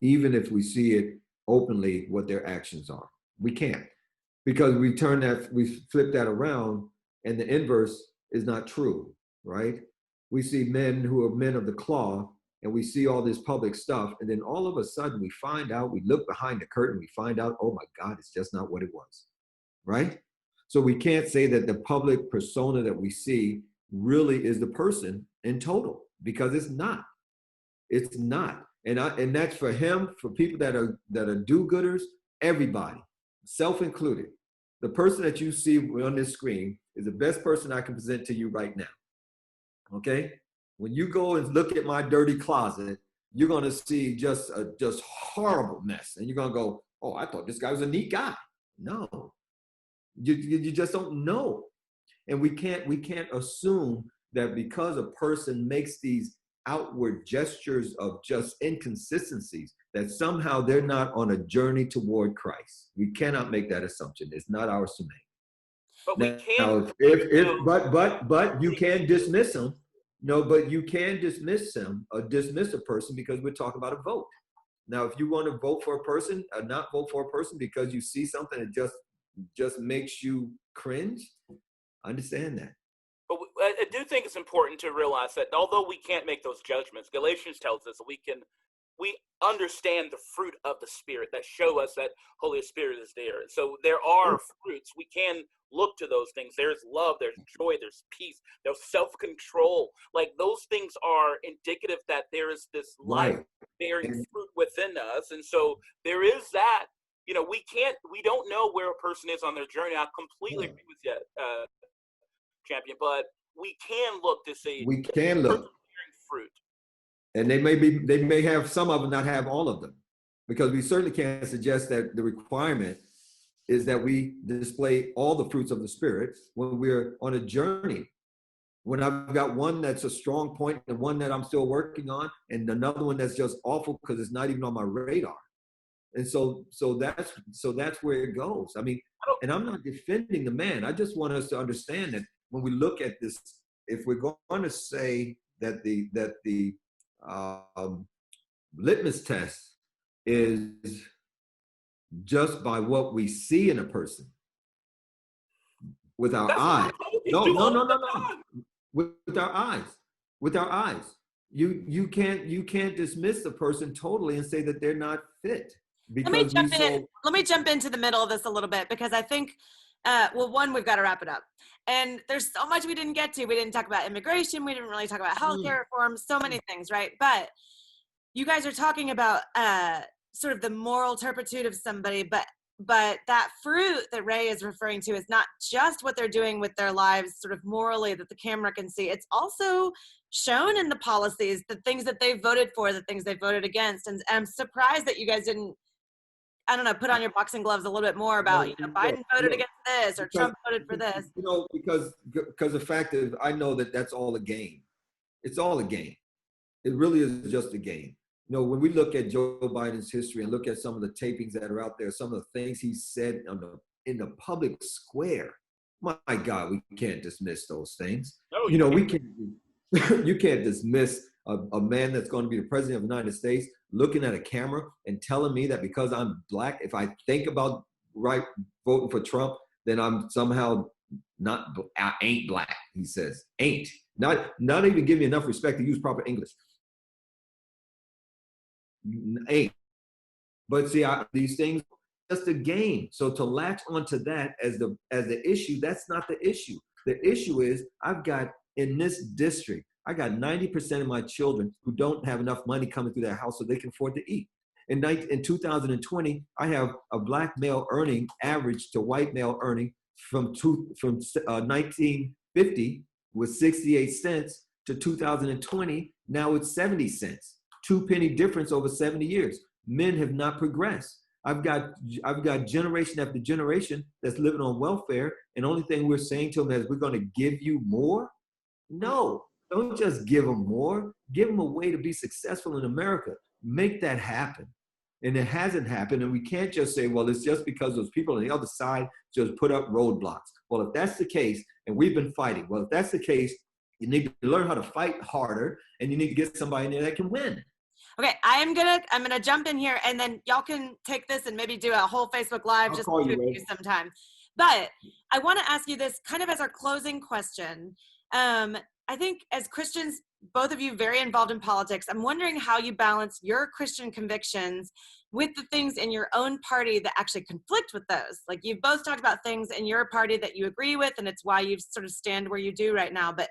Even if we see it openly, what their actions are. We can't. Because we flip that around, and the inverse is not true, right? We see men who are men of the cloth, and we see all this public stuff, and then all of a sudden we find out, we look behind the curtain, we find out, oh my God, it's just not what it was, right? So we can't say that the public persona that we see really is the person in total, because it's not. It's not. And that's for him, for people that are do-gooders, everybody, self included. The person that you see on this screen is the best person I can present to you right now. Okay? When you go and look at my dirty closet, you're going to see just horrible mess. And you're going to go, oh, I thought this guy was a neat guy. No, you just don't know. And we can't assume that because a person makes these outward gestures of just inconsistencies, that somehow they're not on a journey toward Christ. We cannot make that assumption. It's not ours to make. But we can't. But you can dismiss them. No, but you can dismiss him or dismiss a person because we're talking about a vote. Now, if you want to vote for a person or not vote for a person because you see something that just makes you cringe, understand that. But I do think it's important to realize that although we can't make those judgments, Galatians tells us that we understand the fruit of the Spirit that show us that Holy Spirit is there. So there are fruits. We can look to those things. There's love, there's joy, there's peace, there's self-control. Like, those things are indicative that there is this life-bearing fruit within us. And so there is that. We don't know where a person is on their journey. I completely agree with you, Champion, but we can look to see. We can look. Fruit. And they may have, some of them not have all of them, because we certainly can't suggest that the requirement is that we display all the fruits of the Spirit when we're on a journey. When I've got one that's a strong point and one that I'm still working on, and another one that's just awful because it's not even on my radar. And so that's where it goes. I mean, and I'm not defending the man. I just want us to understand that when we look at this, if we're going to say that the litmus test is just by what we see in a person with our eyes. No. With our eyes. You can't dismiss the person totally and say that they're not fit. Let me jump into the middle of this a little bit, because I think, one, we've got to wrap it up. And there's so much we didn't get to. We didn't talk about immigration. We didn't really talk about healthcare reform, so many things, right? But you guys are talking about sort of the moral turpitude of somebody, but but that fruit that Ray is referring to is not just what they're doing with their lives sort of morally that the camera can see. It's also shown in the policies, the things that they voted for, the things they voted against. And I'm surprised that you guys didn't, I don't know, put on your boxing gloves a little bit more about, Biden voted against this or Trump voted for this. Because the fact is, I know that that's all a game. It's all a game. It really is just a game. When we look at Joe Biden's history and look at some of the tapings that are out there, some of the things he said in the public square, my God, we can't dismiss those things. No, we can't. You can't dismiss a man that's going to be the president of the United States looking at a camera and telling me that because I'm black, if I think about voting for Trump, then I'm somehow I ain't black. He says, ain't. Not even give me enough respect to use proper English. Ain't. But see, these things just a game. So to latch onto that as the issue, that's not the issue. The issue is in this district, I got 90% of my children who don't have enough money coming through their house so they can afford to eat. In 2020, I have a black male earning average to white male earning from 1950 was 68 cents to 2020. Now it's 70 cents. 2 penny difference over 70 years. Men have not progressed. I've got generation after generation that's living on welfare, and the only thing we're saying to them is we're going to give you more. No, don't just give them more. Give them a way to be successful in America. Make that happen. And it hasn't happened, and we can't just say, well, it's just because those people on the other side just put up roadblocks. Well, if that's the case, and we've been fighting, well, if that's the case, you need to learn how to fight harder, and you need to get somebody in there that can win. Okay, I'm gonna jump in here, and then y'all can take this and maybe do a whole Facebook Live. I'll just call you sometime. But I want to ask you this kind of as our closing question. I think as Christians, both of you very involved in politics, I'm wondering how you balance your Christian convictions with the things in your own party that actually conflict with those. Like you've both talked about things in your party that you agree with, and it's why you sort of stand where you do right now. But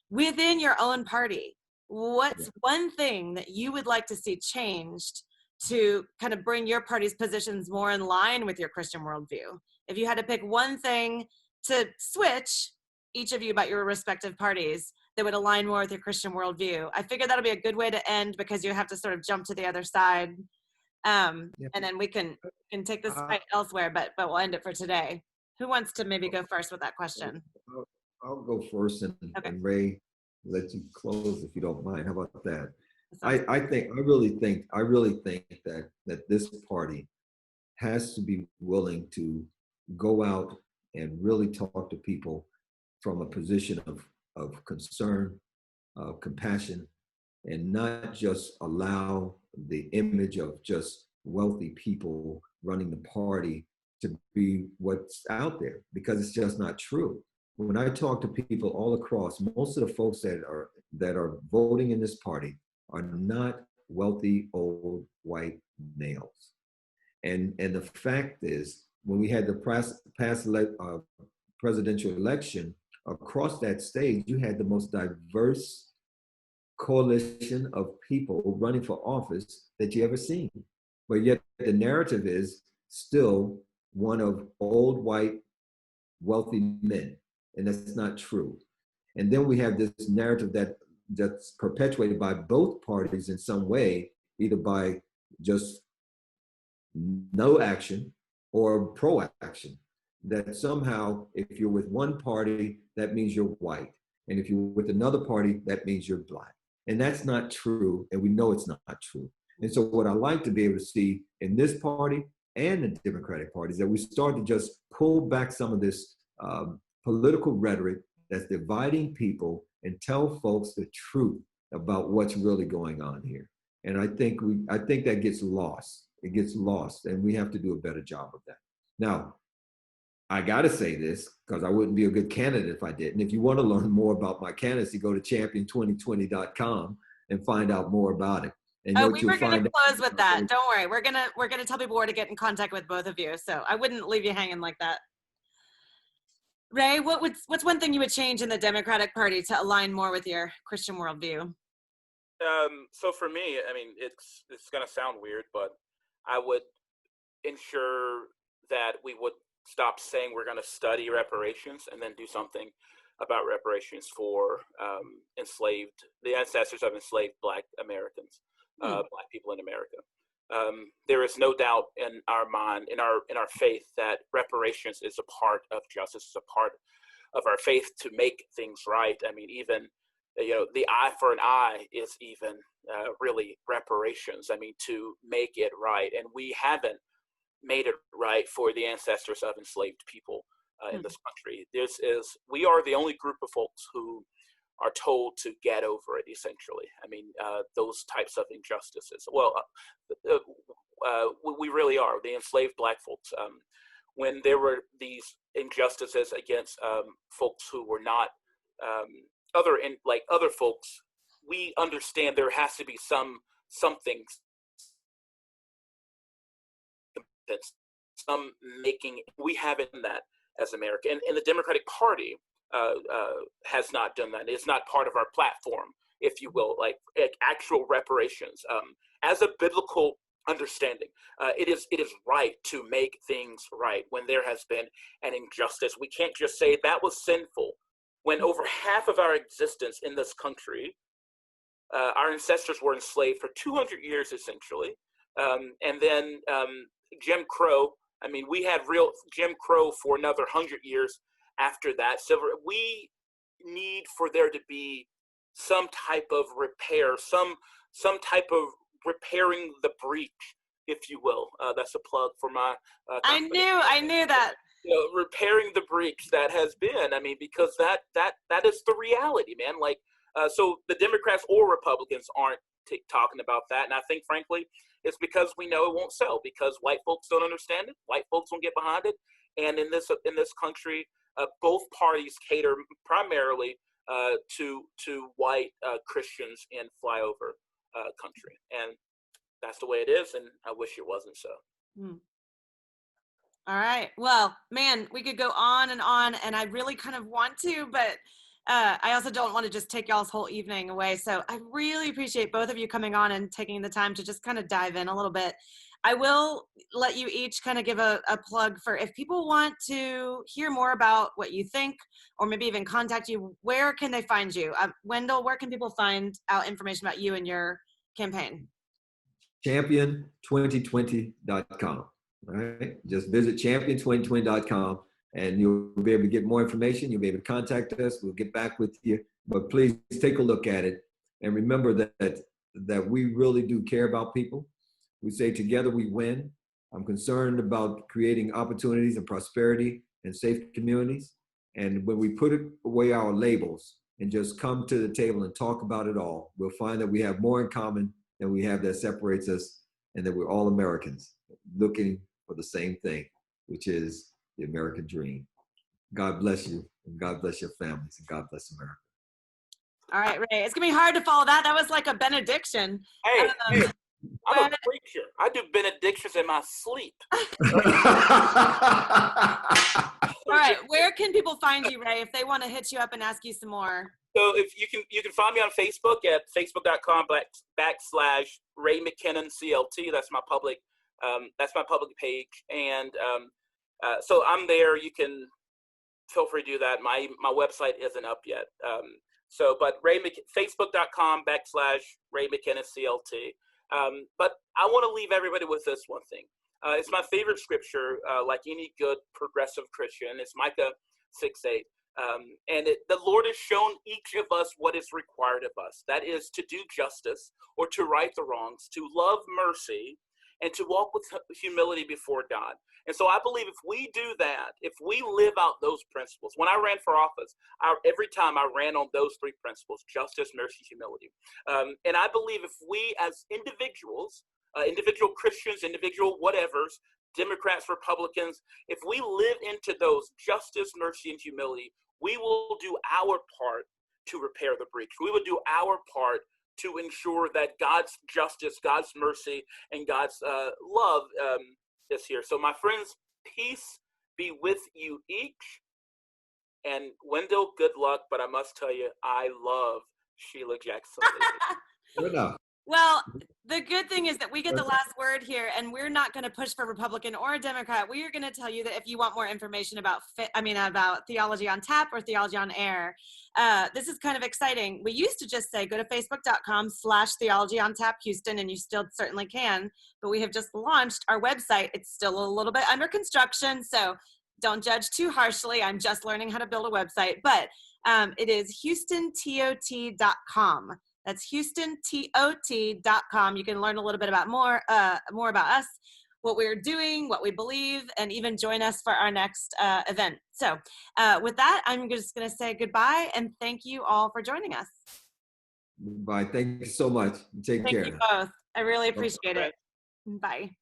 within your own party, what's one thing that you would like to see changed to kind of bring your party's positions more in line with your Christian worldview? If you had to pick one thing to switch, each of you about your respective parties, that would align more with your Christian worldview, I figure that'll be a good way to end because you have to sort of jump to the other side. And then we can take this fight elsewhere, but we'll end it for today. Who wants to maybe go first with that question? I'll go first, and Ray, let you close if you don't mind. How about that? I really think that this party has to be willing to go out and really talk to people from a position of concern, of compassion, and not just allow the image of just wealthy people running the party to be what's out there, because it's just not true. When I talk to people all across, most of the folks that are voting in this party are not wealthy old white males. And the fact is, when we had the past presidential election, across that stage, you had the most diverse coalition of people running for office that you ever seen. But yet the narrative is still one of old white wealthy men, and that's not true. And then we have this narrative that's perpetuated by both parties in some way, either by just no action or pro-action, that somehow if you're with one party, that means you're white. And if you're with another party, that means you're black. And that's not true, and we know it's not true. And so what I like to be able to see in this party and the Democratic Party is that we start to just pull back some of this political rhetoric that's dividing people and tell folks the truth about what's really going on here. And I think that gets lost. It gets lost, and we have to do a better job of that. Now, I got to say this because I wouldn't be a good candidate if I didn't. If you want to learn more about my candidacy, go to champion2020.com and find out more about it. And we were going to close with that. Don't worry. We're gonna tell people where to get in contact with both of you. So I wouldn't leave you hanging like that. Ray, what's one thing you would change in the Democratic Party to align more with your Christian worldview? So for me, I mean, it's going to sound weird, but I would ensure that we would stop saying we're going to study reparations and then do something about reparations for the ancestors of enslaved Black Americans, Black people in America. There is no doubt in our mind, in our faith, that reparations is a part of justice, is a part of our faith to make things right. I mean, even the eye for an eye is even really reparations. I mean, to make it right, and we haven't made it right for the ancestors of enslaved people in this country. We are the only group of folks who are told to get over it, essentially. I mean, those types of injustices. Well, we really are, the enslaved Black folks. When there were these injustices against folks who were not other folks, we understand there has to be something, some making. We haven't done that as America, and the Democratic Party has not done that. It's not part of our platform, if you will, like actual reparations. As a biblical understanding, it is right to make things right when there has been an injustice. We can't just say that was sinful when over half of our existence in this country, our ancestors were enslaved for 200 years, essentially. And then Jim Crow, I mean, we had real Jim Crow for another 100 years after that. So we need for there to be some type of repair, some type of repairing the breach, if you will. That's a plug for my I knew that. Repairing the breach that has been. I mean, because that is the reality, man. Like, so the Democrats or Republicans aren't talking about that, and I think, frankly, it's because we know it won't sell, because white folks don't understand it, white folks won't get behind it, and in this country, both parties cater primarily to white Christians in flyover country, and that's the way it is. And I wish it wasn't so. All right. Well, man, we could go on, and I really kind of want to, but I also don't want to just take y'all's whole evening away. So I really appreciate both of you coming on and taking the time to just kind of dive in a little bit. I will let you each kind of give a plug for if people want to hear more about what you think, or maybe even contact you, where can they find you? Wendell, where can people find out information about you and your campaign? Champion2020.com. All right. Just visit champion2020.com and you'll be able to get more information. You'll be able to contact us. We'll get back with you. But please take a look at it. And remember that we really do care about people. We say together we win. I'm concerned about creating opportunities and prosperity and safe communities. And when we put away our labels and just come to the table and talk about it all, we'll find that we have more in common than we have that separates us, and that we're all Americans looking for the same thing, which is the American dream. God bless you, and God bless your families, and God bless America. All right, Ray. It's going to be hard to follow that. That was like a benediction. Hey, I'm a preacher. I do benedictions in my sleep. All right, where can people find you, Ray, if they want to hit you up and ask you some more? So if you can find me on Facebook at facebook.com/Ray McKinnon CLT. That's my public page, and so I'm there. You can feel free to do that. My website isn't up yet. But facebook.com/Ray McKinnon CLT. But I want to leave everybody with this one thing. It's my favorite scripture, like any good progressive Christian. It's Micah 6:8. And the Lord has shown each of us what is required of us. That is to do justice, or to right the wrongs, to love mercy, and to walk with humility before God. And so I believe if we do that, if we live out those principles, when I ran for office, every time I ran on those three principles: justice, mercy, humility. And I believe if we as individuals, individual Christians, individual whatevers, Democrats, Republicans, if we live into those justice, mercy, and humility, we will do our part to repair the breach. We will do our part to ensure that God's justice, God's mercy, and God's love is here. So my friends, peace be with you each. And Wendell, good luck, but I must tell you, I love Sheila Jackson. Good enough. Well, The good thing is that we get the last word here, and we're not going to push for Republican or Democrat. We are going to tell you that if you want more information about Theology on Tap or Theology on Air, this is kind of exciting. We used to just say go to facebook.com/Theology on Tap Houston, and you still certainly can. But we have just launched our website. It's still a little bit under construction, so don't judge too harshly. I'm just learning how to build a website, but it is HoustonTOT.com. That's HoustonTOT.com. You can learn a little bit about more about us, what we're doing, what we believe, and even join us for our next event. So with that, I'm just going to say goodbye and thank you all for joining us. Bye. Thank you so much. Take care. Thank you both. I really appreciate it. Bye.